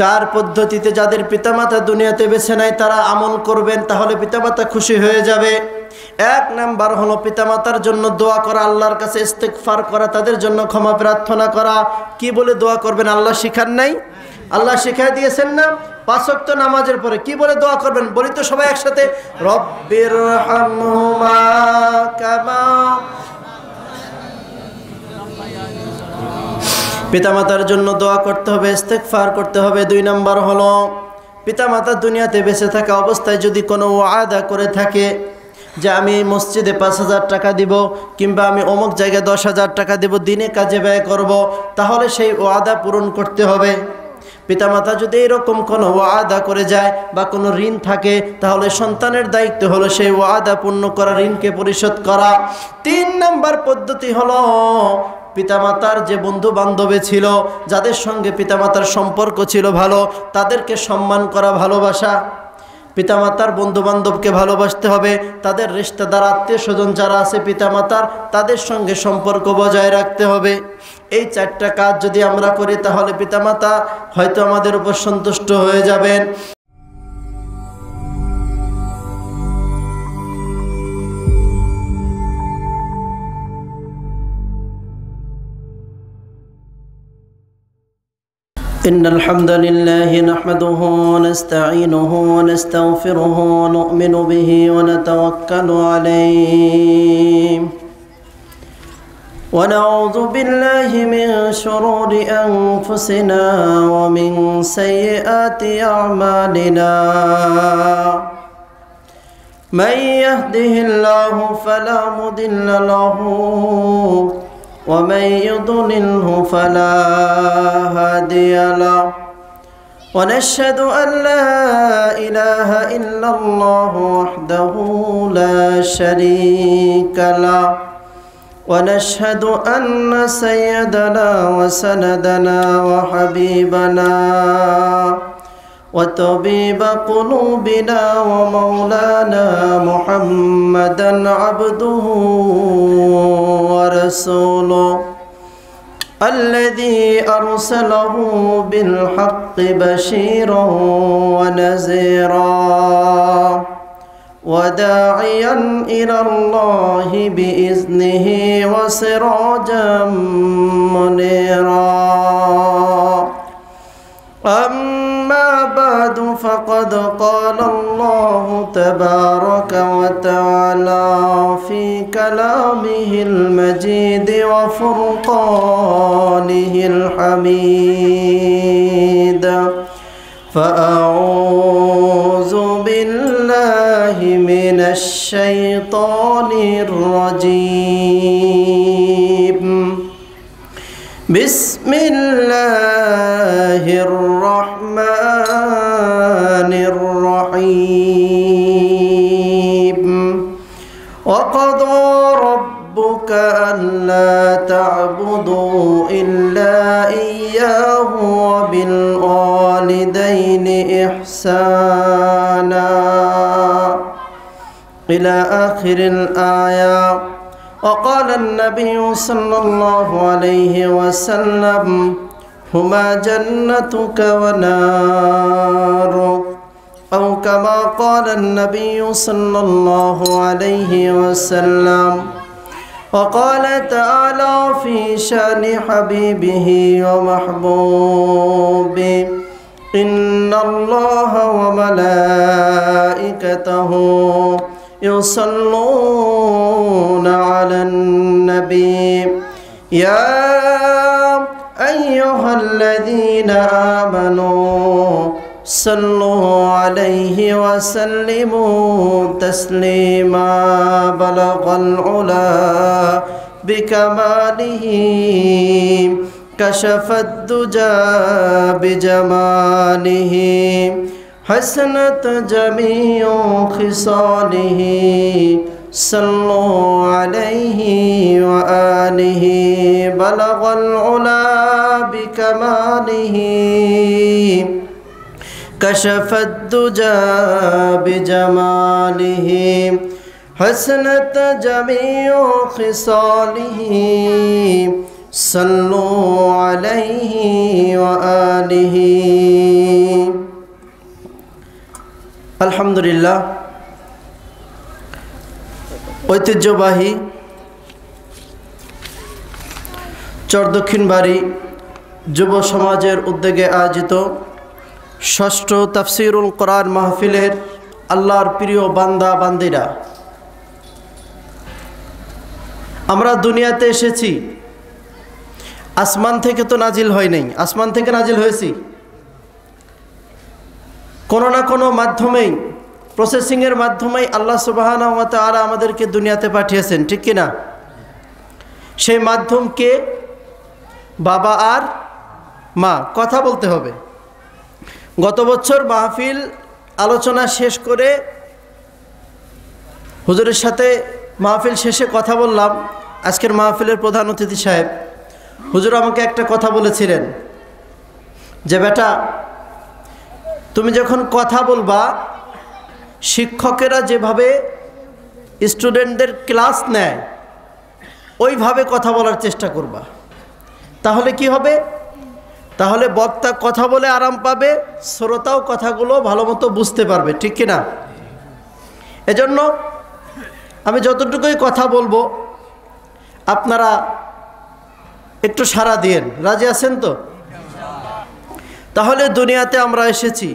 চার পদ্ধতিতে যাদের পিতামাতা দুনিয়াতে বেঁচে নাই তারা আমল করবেন, তাহলে পিতামাতা খুশি হয়ে যাবে। এক নাম্বার হলো পিতামাতার জন্য দোয়া করা, আল্লাহর কাছে ইস্তেগফার করা, তাদের জন্য ক্ষমা প্রার্থনা করা। কি বলে দোয়া করবেন? আল্লাহ শিখান নাই? আল্লাহ শিখাই দিয়েছেন না? 5 ওয়াক্ত নামাজের পরে কি বলে দোয়া করবেন? বলি তো সবাই একসাথে, রব্বিরহামহুমা কামা। পিতামাতার জন্য দোয়া করতে হবে, ইস্তেগফার করতে হবে। 2 নাম্বার হলো পিতামাতা দুনিয়াতে বেঁচে থাকা অবস্থায় যদি কোনো ওয়াদা করে থাকে যে আমি মসজিদে 5,000 টাকা দিব, কিংবা আমি অমুক জায়গায় 10,000 টাকা দেব, দিনে কাজে ব্যয় করব, তাহলে সেই ওয়াদা পূরণ করতে হবে। পিতামাতা যদি এরকম কোনো ওয়াদা করে যায় বা কোনো ঋণ থাকে, তাহলে সন্তানের দায়িত্ব হলো সেই ওয়াদা পূর্ণ করা, ঋণকে পরিশোধ করা। 3 নাম্বার পদ্ধতি হলো পিতামাতার যে বন্ধু বান্ধবী ছিল, যাদের সঙ্গে পিতামাতার সম্পর্ক ছিল ভালো, তাদেরকে সম্মান করা, ভালোবাসা। পিতামাতার বন্ধু বান্ধবকে ভালোবাসতে হবে, তাদের রিশতেদার আত্মীয় স্বজন যারা আছে পিতামাতার, তাদের সঙ্গে সম্পর্ক বজায় রাখতে হবে। এই 4টা কাজ যদি আমরা করি তাহলে পিতামাতা হয়তো আমাদের উপর সন্তুষ্ট হয়ে যাবেন। إن الحمد لله نحمده ونستعينه ونستغفره ونؤمن به ونتوكل عليه ونعوذ بالله من شرور أنفسنا ومن سيئات أعمالنا من يهده الله فلا مضل له ومن يضلله فلا هادي له ونشهد أن لا إله إلا الله وحده لا شريك له ونشهد أن سيدنا وسندنا وحبيبنا وطبيب قلوبنا ومولانا محمدا عبده ورسوله الذي أرسله بالحق بشيرا ونذيرا وداعيا إلى الله بإذنه وسراجا منيرا أما بعد فقد قال الله تبارك وتعالى في كلامه المجيد وفرقانه الحميد فأعوذ بالله من الشيطان الرجيم بسم الله الرحمن الرحيم وقضى ربك ألا تعبدوا إلا إياه وبالوالدين إحسانا إلى آخر الآية. وقال النبي صلى الله عليه وسلم هما جنتك ونارك أو كما قال النبي صلى الله عليه وسلم. وقال تعالى في شان حبيبه ومحبوبه إن الله وملائكته يصلون على النبي يا أيها الذين آمنوا صلوا عليه وسلموا تسليما بلغ العلا بكماله كشف الدجى بجماله حسنت جميع خصاله صلوا عليه وآله بلغ العلا بكماله كشف الدجى بجماله حسنت جميع خصاله صلوا عليه وآله আলহামদুলিল্লাহ, ঐতিহ্যবাহী চর দক্ষিণবাড়ি যুব সমাজের উদ্যোগে আয়োজিত ষষ্ঠ তাফসিরুল কোরআন মাহফিলের আল্লাহর প্রিয় বান্দা বান্দিরা, আমরা দুনিয়াতে এসেছি, আসমান থেকে তো নাজিল হয় নাই। আসমান থেকে নাজিল হয়েছি কোনো না কোনো মাধ্যমেই, প্রসেসিংয়ের মাধ্যমেই আল্লাহ সুবহানাহু ওয়া তাআলা আমাদেরকে দুনিয়াতে পাঠিয়েছেন, ঠিক কিনা? সেই মাধ্যমকে বাবা আর মা, কথা বলতে হবে। গত বছর মাহফিল আলোচনা শেষ করে হুজুরের সাথে মাহফিল শেষে কথা বললাম। আজকের মাহফিলের প্রধান অতিথি সাহেব হুজুর আমাকে একটা কথা বলেছিলেন যে, বেটা তুমি যখন কথা বলবা, শিক্ষকেরা যেভাবে স্টুডেন্টদের ক্লাস নেয় ওইভাবে কথা বলার চেষ্টা করবা। তাহলে কি হবে? তাহলে বক্তা কথা বলে আরাম পাবে, শ্রোতাও কথাগুলো ভালো মতো বুঝতে পারবে, ঠিক কিনা? এজন্য আমি যতটুকুই কথা বলবো আপনারা একটু সাড়া দিয়েন। রাজি আছেন তো? তাহলে দুনিয়াতে আমরা এসেছি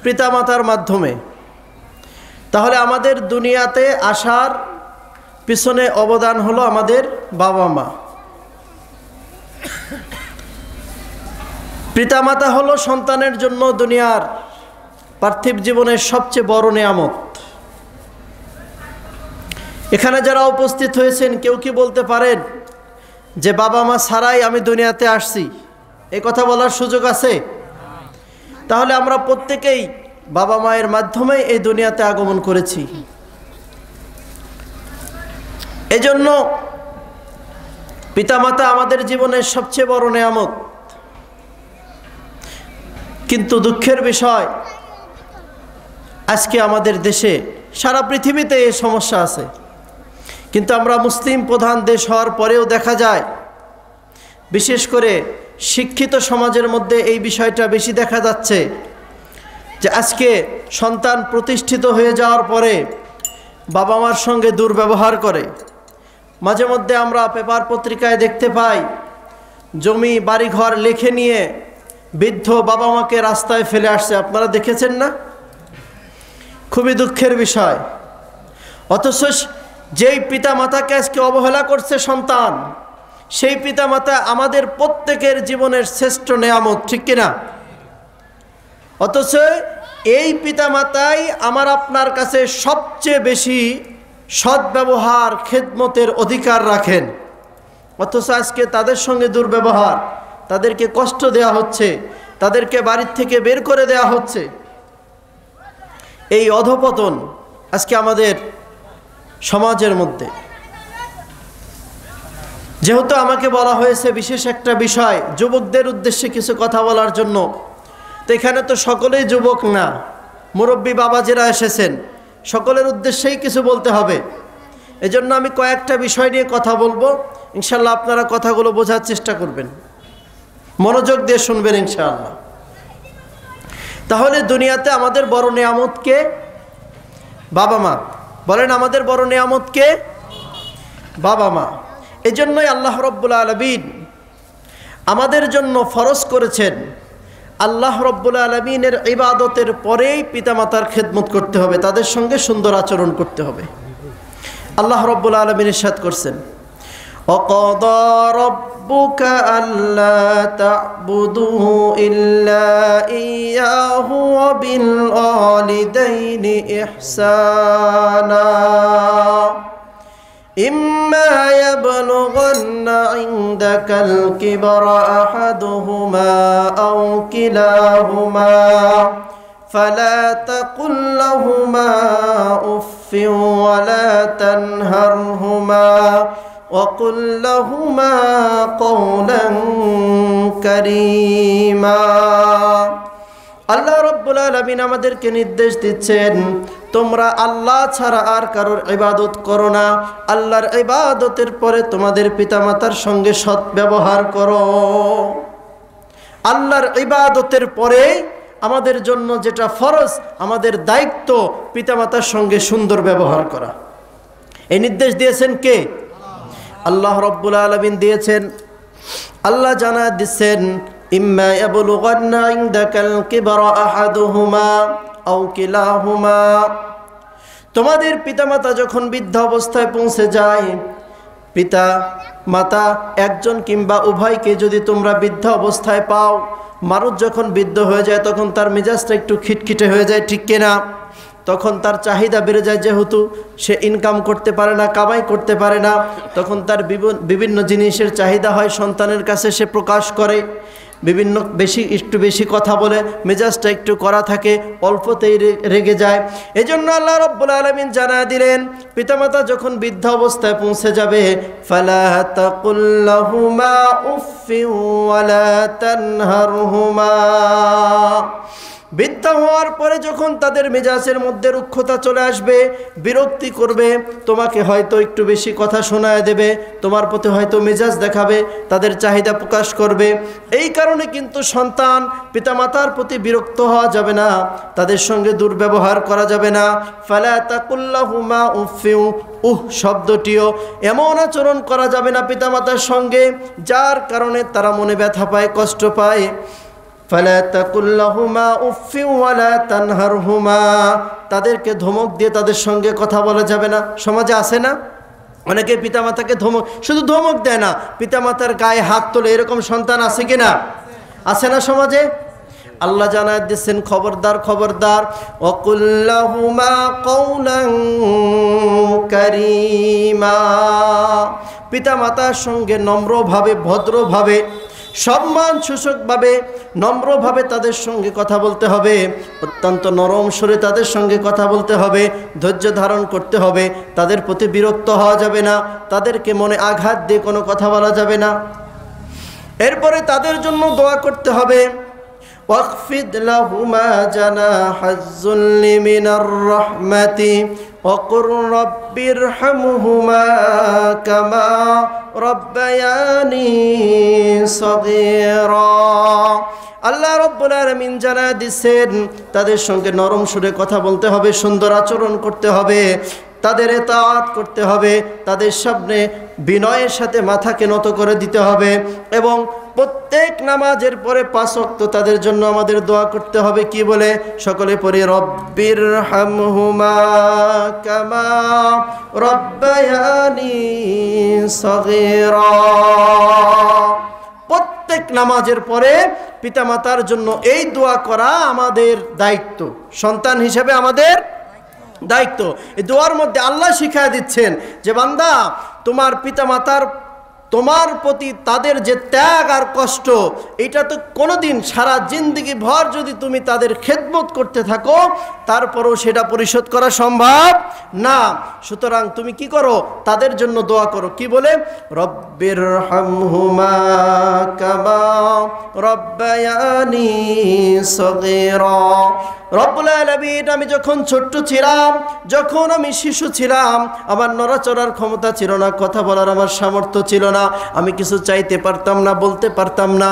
পিতামাতার মাধ্যমে। তাহলে আমাদের দুনিয়াতে আসার পিছনে অবদান হলো আমাদের বাবা মা। পিতামাতা হলো সন্তানের জন্য দুনিয়ার পার্থিব জীবনের সবচেয়ে বড় নেয়ামত। এখানে যারা উপস্থিত হয়েছেন, কেউ কি বলতে পারেন যে বাবা মা ছাড়াই আমি দুনিয়াতে আসছি? এই কথা বলার সুযোগ আছে? তাহলে আমরা প্রত্যেকেই বাবা মায়ের মাধ্যমে এই দুনিয়াতে আগমন করেছি। এজন্য পিতামাতা আমাদের জীবনের সবচেয়ে বড় নেয়ামত। কিন্তু দুঃখের বিষয়, আজকে আমাদের দেশে, সারা পৃথিবীতে এই সমস্যা আছে, কিন্তু আমরা মুসলিম প্রধান দেশ হওয়ার পরেও দেখা যায়, বিশেষ করে শিক্ষিত সমাজের মধ্যে এই বিষয়টা বেশি দেখা যাচ্ছে যে আজকে সন্তান প্রতিষ্ঠিত হয়ে যাওয়ার পরে বাবা মার সঙ্গে দুর্ব্যবহার করে। মাঝে মধ্যে আমরা পেপার পত্রিকায় দেখতে পাই, জমি বাড়িঘর লিখে নিয়ে বৃদ্ধ বাবা মাকে রাস্তায় ফেলে আসছে। আপনারা দেখেছেন না? খুবই দুঃখের বিষয়। অথচ যেই পিতা মাতাকে আজকে অবহেলা করছে সন্তান, সেই পিতা মাতা আমাদের প্রত্যেকের জীবনের শ্রেষ্ঠ নেয়ামত, ঠিক কিনা? অথচ এই পিতা মাতাই আমার আপনার কাছে সবচেয়ে বেশি সদ্ব্যবহার, খেদমতের অধিকার রাখেন। অথচ আজকে তাদের সঙ্গে দুর্ব্যবহার, তাদেরকে কষ্ট দেওয়া হচ্ছে, তাদেরকে বাড়ির থেকে বের করে দেওয়া হচ্ছে। এই অধঃপতন আজকে আমাদের সমাজের মধ্যে। যেহেতু আমাকে বলা হয়েছে বিশেষ একটা বিষয় যুবকদের উদ্দেশ্যে কিছু কথা বলার জন্য, তো এখানে তো সকলেই যুবক না, মুরব্বী বাবাজিরা এসেছেন, সকলের উদ্দেশ্যেই কিছু বলতে হবে। এজন্য আমি কয়েকটা বিষয় নিয়ে কথা বলবো। ইনশাল্লাহ আপনারা কথাগুলো বোঝার চেষ্টা করবেন, মনোযোগ দিয়ে শুনবেন ইনশাআল্লাহ। তাহলে দুনিয়াতে আমাদের বড় নেয়ামত কে? বাবা মা। বলেন, আমাদের বড় নেয়ামত কে? বাবা মা। এজন্যই আল্লাহ রাব্বুল আলামিন আমাদের জন্য ফরজ করেছেন, আল্লাহ রাব্বুল আলামিনের ইবাদতের পরেই পিতামাতার খেদমত করতে হবে, তাদের সঙ্গে সুন্দর আচরণ করতে হবে। আল্লাহ রাব্বুল আলামিন ইরশাদ করছেন, وَقَضَى رَبُّكَ أَلَّا تَعْبُدُوا إِلَّا إِيَّاهُ وَبِالْوَالِدَيْنِ إِحْسَانًا إِمَّا يَبْلُغَنَّ عِندَكَ الْكِبَرَ أَحَدُهُمَا أَوْ كِلَاهُمَا فَلَا تَقُل لَّهُمَا أُفٍّ وَلَا تَنْهَرْهُمَا وَقُل لَّهُمَا قَوْلًا كَرِيمًا। আল্লাহ রাব্বুল আলামিন আমাদেরকে নির্দেশ দিচ্ছেন, তোমরা আল্লাহ ছাড়া আর কারোর ইবাদত করো না। আল্লাহর ইবাদতের পরে তোমাদের পিতামাতার সঙ্গে সৎ ব্যবহার করো। আল্লাহর ইবাদতের পরে আমাদের জন্য যেটা ফরজ, আমাদের দায়িত্ব পিতামাতার সঙ্গে সুন্দর ব্যবহার করা। এই নির্দেশ দিয়েছেন কে? আল্লাহ রাব্বুল আলামিন দিয়েছেন। আল্লাহ জানা দিচ্ছেন, ইম্মা ইয়াবলুগান্না ইনদাকাল কিবরা আহাদুহুমা আও কিলাহুমা, তোমাদের পিতামাতা যখন বৃদ্ধ অবস্থায় পৌঁছে যায়, পিতা মাতা একজন কিংবা উভয়কে যদি তোমরা বৃদ্ধ অবস্থায় পাও, মানুষ যখন বৃদ্ধ হয়ে যায় তখন তার মেজাজটা একটু খিটখিটে হয়ে যায়, ঠিক কিনা? তখন তার চাহিদা বেড়ে যায়, যেহেতু সে ইনকাম করতে পারে না, কামাই করতে পারে না, তখন তার বিভিন্ন জিনিসের চাহিদা হয় সন্তানের কাছে, সে প্রকাশ করে, বিভিন্ন একটু বেশি কথা বলে, মেজাজটা একটু করা থাকে, অল্পতেই রেগে যায়। এজন্য আল্লাহ রাব্বুল আলামিন জানায় দিলেন, পিতামাতা যখন বৃদ্ধ অবস্থায় পৌঁছে যাবে, ফালা তাকুল লাহুমা উফফিন ওয়ালা তানহারহুমা, বৃদ্ধ হওয়ার পরে যখন তাদের মেজাজের মধ্যে রুক্ষতা চলে আসবে, বিরক্তি করবে, তোমাকে হয়তো একটু বেশি কথা শোনায় দেবে, তোমার প্রতি হয়তো মেজাজ দেখাবে, তাদের চাহিদা প্রকাশ করবে, এই কারণে কিন্তু সন্তান পিতামাতার প্রতি বিরক্ত হওয়া যাবে না, তাদের সঙ্গে দুর্ব্যবহার করা যাবে না। ফালা তাকুল লাহুমা উফফিন, শব্দটিও এমন আচরণ করা যাবে না পিতামাতার সঙ্গে যার কারণে তারা মনে ব্যথা পায়, কষ্ট পায়। ফালা তাকুল লাহুমা উফফিন ওয়ালা তানহারহুমা, তাদেরকে ধমক দিয়ে তাদের সঙ্গে কথা বলা যাবে না। সমাজে আছে না অনেকে পিতামাতাকে শুধু ধমক দেয় না, পিতামাতার গায়ে হাত তোলে, এরকম সন্তান আছে কিনা? আছে না সমাজে? আল্লাহ জানায় দিচ্ছেন, খবরদার খবরদার, ওয়াকুল লাহুমা কওলান কারীমা, পিতামাতার সঙ্গে নম্রভাবে, ভদ্রভাবে, সম্মান সূচকভাবে, নম্রভাবে তাদের সঙ্গে কথা বলতে হবে, অত্যন্ত নরম সুরে তাদের সঙ্গে কথা বলতে হবে, ধৈর্য ধারণ করতে হবে, তাদের প্রতি বিরক্ত হওয়া যাবে না, তাদেরকে মনে আঘাত দিয়ে কোনো কথা বলা যাবে না। এরপরে তাদের জন্য দোয়া করতে হবে, ওয়াকফিদ লাহুমা জানাহাজ-যুল্লি মিনার রাহমাতি ওয়াকুর রাব্বিরহামহুমা কামা রাব্বায়ানি সগীরা। আল্লাহ রাব্বুল আলামিন জানায় দিচ্ছেন, তাদের সঙ্গে নরম সুরে কথা বলতে হবে, সুন্দর আচরণ করতে হবে, তাদের ইতাআত করতে হবে, তাদের সামনে বিনয়ের সাথে মাথাকে নত করে দিতে হবে, এবং প্রত্যেক নামাজের পরে 5 ওয়াক্ত তাদের জন্য আমাদের দোয়া করতে হবে। কি বলে? সকলে পড়ি, রব্বিরহামহুমা কামা রব্বায়ানি সগীরা। প্রত্যেক নামাজের পরে পিতামাতার জন্য এই দোয়া করা আমাদের দায়িত্ব, সন্তান হিসেবে আমাদের দায়িত্ব। এই দোয়ার মধ্যে আল্লাহ শিখায় দিচ্ছেন যে, বান্দা, তোমার পিতামাতার তোমার প্রতি তাদের যে ত্যাগ আর কষ্ট, এটা তো কোনোদিন সারা জিন্দেগি ভর যদি তুমি তাদের খেদমত করতে থাকো, তারপরেও সেটা পরিশোধ করা সম্ভব না। সুতরাং তুমি কি করো? তাদের জন্য দোয়া করো। কি বলে? রব্বিরহামহুমা কামা রব্বায়ানি সগীরা। রব্বুল আলামিন, আমি যখন ছোট্ট ছিলাম, যখন আমি শিশু ছিলাম, আমার নড়াচড়ার ক্ষমতা ছিল না, কথা বলার আমার সামর্থ্য ছিল না, আমি কিছু চাইতে পারতাম না, বলতে পারতাম না।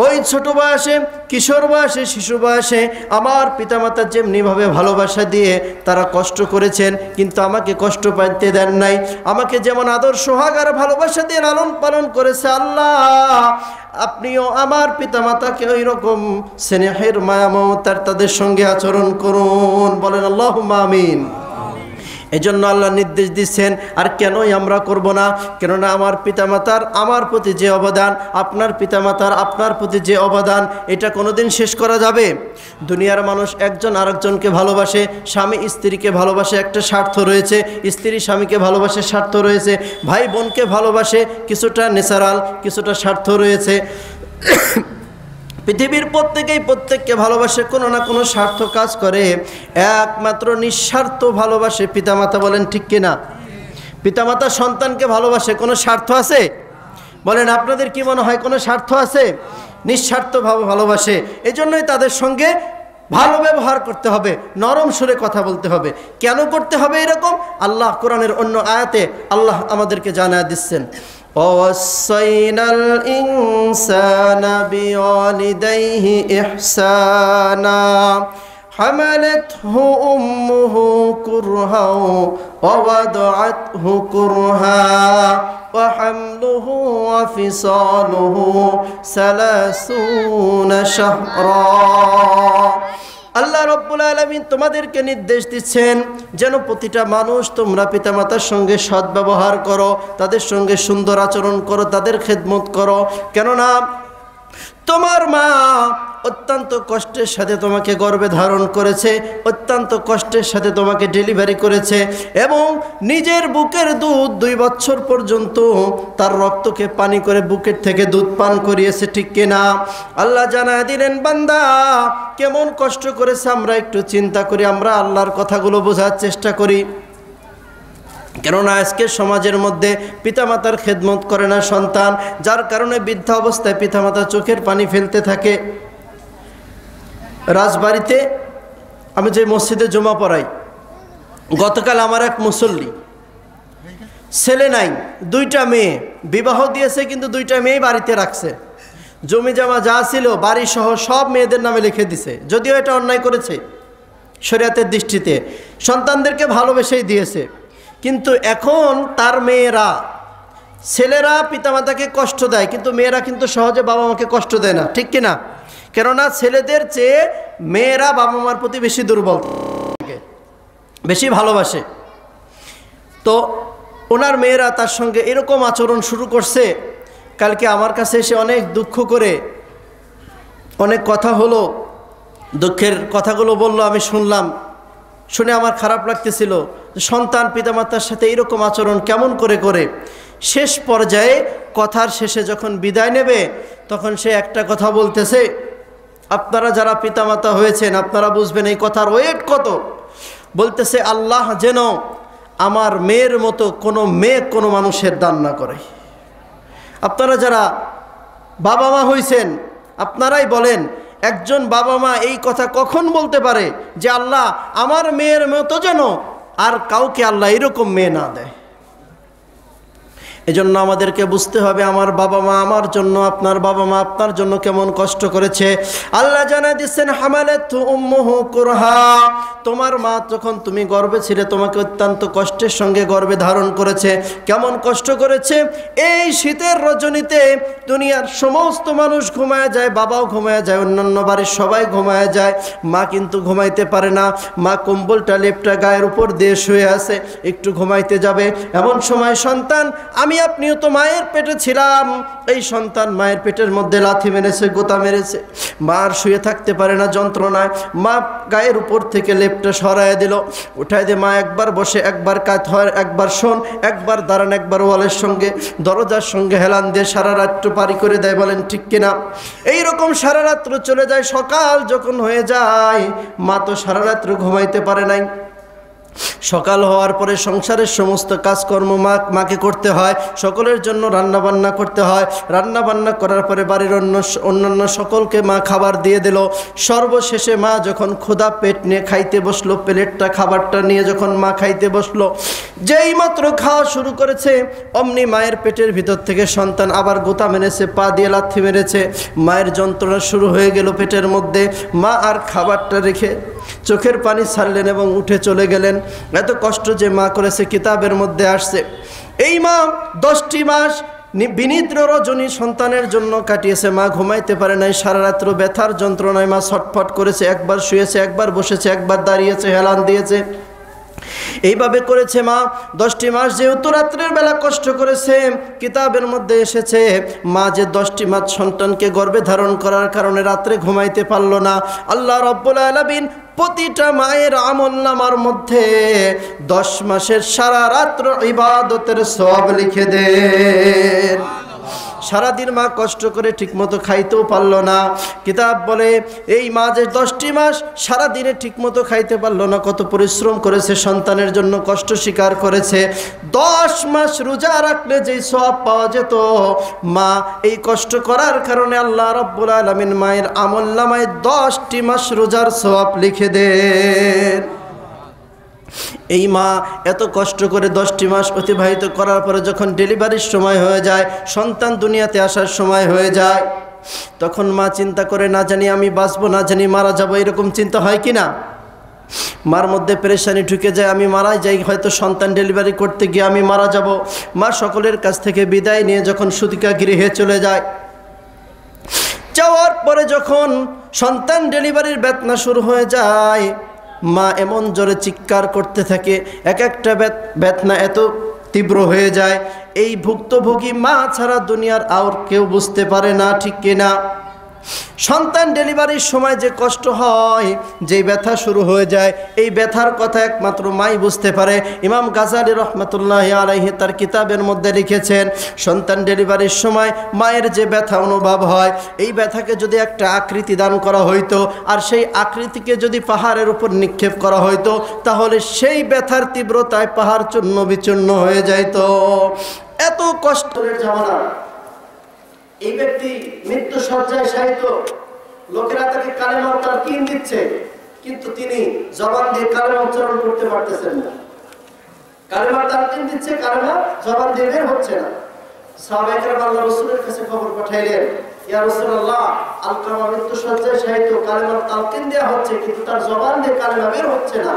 ওই ছোট বয়সে, কিশোর বয়সে, শিশু বয়সে আমার পিতামাতা যেমনিভাবে ভালোবাসা দিয়ে তারা কষ্ট করেছেন, কিন্তু আমাকে কষ্ট পাইতে দেন নাই। আমাকে যেমন আদর সোহাগ আর ভালোবাসা দিয়ে লালন পালন করেছে আল্লাহ, আপনিও আমার পিতামাতাকে ওই রকম স্নেহের মায়া মমতার তাদের সঙ্গে আচরণ করুন। বলেন আল্লাহুম্মা আমিন। এজন্য আল্লাহ নির্দেশ দিচ্ছেন। আর কেনই আমরা করব না? কেননা আমার পিতামাতার আমার প্রতি যে অবদান, আপনার পিতামাতার আপনার প্রতি যে অবদান, এটা কোনোদিন শেষ করা যাবে? দুনিয়ার মানুষ একজন আরেকজনকে ভালোবাসে, স্বামী স্ত্রীকে ভালোবাসে, একটা স্বার্থ রয়েছে, স্ত্রী স্বামীকে ভালোবাসে, স্বার্থ রয়েছে, ভাই বোনকে ভালোবাসে, কিছুটা ন্যাচারাল, কিছুটা স্বার্থ রয়েছে। পৃথিবীর প্রত্যেকেই প্রত্যেককে ভালোবাসে, কোনো না কোনো স্বার্থ কাজ করে। একমাত্র নিঃস্বার্থ ভালোবাসে পিতামাতা। বলেন ঠিক কিনা? পিতামাতা সন্তানকে ভালোবাসে, কোনো স্বার্থ আছে? বলেন, আপনাদের কি মনে হয় কোনো স্বার্থ আছে? নিঃস্বার্থভাবে ভালোবাসে। এই জন্যই তাদের সঙ্গে ভালো ব্যবহার করতে হবে, নরম সুরে কথা বলতে হবে। কেন করতে হবে এরকম? আল্লাহ কোরআনের অন্য আয়াতে আল্লাহ আমাদেরকে জানায় দিচ্ছেন। ووصينا الإنسان بوالديه إحسانا حملته أمه كرها ووضعته كرها وحمله وفصاله 30 شهرا আল্লাহ রাব্বুল আলামিন তোমাদেরকে নির্দেশ দিচ্ছেন যেন প্রতিটা মানুষ তোমরা পিতামাতার সঙ্গে সদ্ব্যবহার করো, তাদের সঙ্গে সুন্দর আচরণ করো, তাদের খেদমত করো। কেননা তোমার মা অত্যন্ত কষ্টের সাথে তোমাকে গর্ভে ধারণ করেছে, অত্যন্ত কষ্টের সাথে তোমাকে ডেলিভারি করেছে এবং নিজের বুকের দুধ 2 বছর পর্যন্ত তার রক্তকে পানি করে বুকের থেকে দুধ পান করিয়েছে, ঠিক কিনা? আল্লাহ জানায় দিলেন, বান্দা কেমন কষ্ট করেছে আমরা একটু চিন্তা করি, আমরা আল্লাহর কথাগুলো বোঝার চেষ্টা করি। কেননা আজকের সমাজের মধ্যে পিতামাতার খেদমত করে না সন্তান, যার কারণে বৃদ্ধা অবস্থায় পিতামাতা চোখের পানি ফেলতে থাকে। রাজবাড়িতে আমি যে মসজিদে জমা পড়াই, গতকাল আমার এক মুসল্লি, ছেলে নাই, 2টা মেয়ে, বিবাহ দিয়েছে কিন্তু 2টা মেয়ে বাড়িতে রাখছে। জমি জমা যা ছিল বাড়ি সহ সব মেয়েদের নামে লিখে দিছে, যদিও এটা অন্যায় করেছে শরীয়তের দৃষ্টিতে, সন্তানদেরকে ভালোবেসেই দিয়েছে। কিন্তু এখন তার মেয়েরা, ছেলেরা পিতামাতাকে কষ্ট দেয় কিন্তু মেয়েরা কিন্তু সহজে বাবা মাকে কষ্ট দেয় না, ঠিক কিনা? কেননা ছেলেদের চেয়ে মেয়েরা বাবা মার প্রতি বেশি দুর্বল, বেশি ভালোবাসে। তো ওনার মেয়েরা তার সঙ্গে এরকম আচরণ শুরু করছে। কালকে আমার কাছে এসে অনেক দুঃখ করে অনেক কথা হলো, দুঃখের কথাগুলো বলল, আমি শুনলাম, শুনে আমার খারাপ লাগতেছিল। সন্তান পিতামাতার সাথে এইরকম আচরণ কেমন করে করে। শেষ পর্যায়ে কথার শেষে যখন বিদায় নেবে তখন সে একটা কথা বলতেছে, আপনারা যারা পিতামাতা হয়েছেন আপনারা বুঝবেন এই কথার ওয়েট কত। বলতেছে, আল্লাহ যেন আমার মেয়ের মতো কোনো মেয়ে কোনো মানুষের দান না করে। আপনারা যারা বাবা মা হয়েছেন আপনারাই বলেন, একজন বাবা মা এই কথা কখন বলতে পারে যে আল্লাহ আমার মেয়ের মতো যেন আর কাউকে আল্লাহ এরকম মেয়ে না দেয়। এজন্য আমাদেরকে বুঝতে হবে আমার বাবা মা আমার জন্য, আপনার বাবা মা আপনার জন্য কেমন কষ্ট করেছে। আল্লাহ জানাই দিচ্ছেন, হামালাতহু উম্মুহু কুরহা, তোমার মা যখন তুমি গর্ভে ছিলে তোমাকে অত্যন্ত কষ্টের সঙ্গে গর্ভে ধারণ করেছে। কেমন কষ্ট করেছে? এই শীতের রজনীতে দুনিয়ার সমস্ত মানুষ ঘুমায় যায়, বাবাও ঘুমায় যায়, অন্যান্য বাড়ির সবাই ঘুমায় যায়, মা কিন্তু ঘুমাইতে পারে না। মা কম্বলটা লেপটা গায়ের উপর দিয়ে শুয়ে আছে, একটু ঘুমাইতে যাবে, এমন সময় সন্তান, আমি আপনিও তো মায়ের পেটে ছিলাম, এই সন্তান মায়ের পেটের মধ্যে লাথি মেরেছে, গোতা মেরেছে, মা আর শুয়ে থাকতে পারে না যন্ত্রণায়। মা গায়ের উপর থেকে লেপটা সরায় দিল, উঠায় দিয়ে মা একবার বসে, একবার কাত হয়, একবার শোন, একবার দাঁড়ান, একবার ওয়ালের সঙ্গে দরজার সঙ্গে হেলান দিয়ে সারা রাত্র পারি করে দেয়। বলেন ঠিক কিনা? এইরকম সারা রাত্র চলে যায়। সকাল যখন হয়ে যায় মা তো সারা রাত্র ঘুমাইতে পারে নাই। সকাল হওয়ার পরে সংসারের সমস্ত কাজকর্ম মাকে করতে হয়, সকলের জন্য রান্না বান্না করতে হয়। রান্না বান্না করার পরে বাড়ির অন্যান্য সকলকে মা খাবার দিয়ে দিল। সর্বশেষে মা যখন ক্ষুধা পেট নিয়ে খাইতে বসলো, প্লেটটা খাবারটা নিয়ে যখন মা খাইতে বসলো, যেই মাত্র খাওয়া শুরু করেছে অমনি মায়ের পেটের ভিতর থেকে সন্তান আবার গোতা মেরেছে, পা দিয়ে লাথি মেরেছে, মায়ের যন্ত্রণা শুরু হয়ে গেল পেটের মধ্যে। মা আর খাবারটা রেখে চোখের পানি ছাড়লেন এবং উঠে চলে গেলেন। এত কষ্ট যে মা করেছে কিতাবের মধ্যে আসছে। এই মা 10টি মাস বিনিদ্র রজনী সন্তানের জন্য কাটিয়েছে। মা ঘুমাইতে পারে নাই, সারা রাত্র ব্যথার যন্ত্রণায় মা ছটফট করেছে, একবার শুয়েছে, একবার বসেছে, একবার দাঁড়িয়েছে, হেলান দিয়েছে, এইভাবে করেছে মা 10টি মাস। যেহেতু রাত্রের বেলা কষ্ট করেছে, কিতাবের মধ্যে এসেছে মা যে 10টি মাস সন্তানকে গর্ভে ধারণ করার কারণে রাত্রে ঘুমাইতে পারল না। আল্লাহ রাব্বুল আলামিন প্রতিটা মায়ের আমলনামার মধ্যে 10 মাসের সারা রাত্র ইবাদতের সওয়াব লিখে দেন। সারাদিন মা কষ্ট করে ঠিকমতো খাইতেও পারল না। কিতাব বলে এই মা যে 10টি মাস সারাদিনে ঠিকমতো খাইতে পারল না, কত পরিশ্রম করেছে, সন্তানের জন্য কষ্ট স্বীকার করেছে। 10 মাস রোজা রাখলে যেই সওয়াব পাওয়া যেত, মা এই কষ্ট করার কারণে আল্লাহ রাব্বুল আলামিন মায়ের আমলনামায় 10টি মাস রোজার সওয়াব লিখে দেন। এই মা এত কষ্ট করে 10টি মাস অতিবাহিত করার পরে যখন ডেলিভারির সময় হয়ে যায়, সন্তান দুনিয়াতে আসার সময় হয়ে যায়, তখন মা চিন্তা করে না জানি আমি বাঁচবো, না জানি মারা যাবো, এরকম চিন্তা হয় কি না? মার মধ্যে পেরেশানি ঢুকে যায়, আমি মারা যাই, হয়তো সন্তান ডেলিভারি করতে গিয়ে আমি মারা যাব। মা সকলের কাছ থেকে বিদায় নিয়ে যখন সুতিকা গৃহে চলে যায়, যাওয়ার পরে যখন সন্তান ডেলিভারির বেদনা শুরু হয়ে যায়, মা এমন জোরে চিৎকার করতে থাকে, এক একটা বেদনা এত তীব্র হয়ে যায়, এই ভুক্তভোগী মা ছাড়া দুনিয়ার আর কেউ বুঝতে পারে না, ঠিক কিনা? সন্তান ডেলিভারির সময় যে কষ্ট হয়, যেই ব্যথা শুরু হয়ে যায়, এই ব্যথার কথা একমাত্র মাই বুঝতে পারে। ইমাম গাজালি রহমতুল্লাহ আলাইহি তার কিতাবের মধ্যে লিখেছেন, সন্তান ডেলিভারির সময় মায়ের যে ব্যথা অনুভব হয়, এই ব্যথাকে যদি একটা আকৃতি দান করা হইতো, আর সেই আকৃতিকে যদি পাহাড়ের উপর নিক্ষেপ করা হইতো, তাহলে সেই ব্যথার তীব্রতায় পাহাড় চূর্ণ বিচূর্ণ হয়ে যাইত। এত কষ্টের জামানা, এই ব্যক্তি মৃত্যু সজ্জায় শায়িত, লোকেরা তাকে কালেমা তালকিন দিচ্ছে, কিন্তু তিনি জবান দিয়ে কালেমা উচ্চারণ করতে পারতেছেন না। কালেমা তালকিন দিচ্ছে, কালেমা জবান দিয়ে বের হচ্ছে না। সাহাবায়ে কেরাম আল্লাহর রাসূলের কাছে খবর পাঠাইলেন, ইয়া রাসূলুল্লাহ, আলকামা মৃত্যু সজ্জায় শায়িত, কালেমা তালকিন দেয়া হচ্ছে, কিন্তু তার জবান দিয়ে কালেমা বের হচ্ছে না।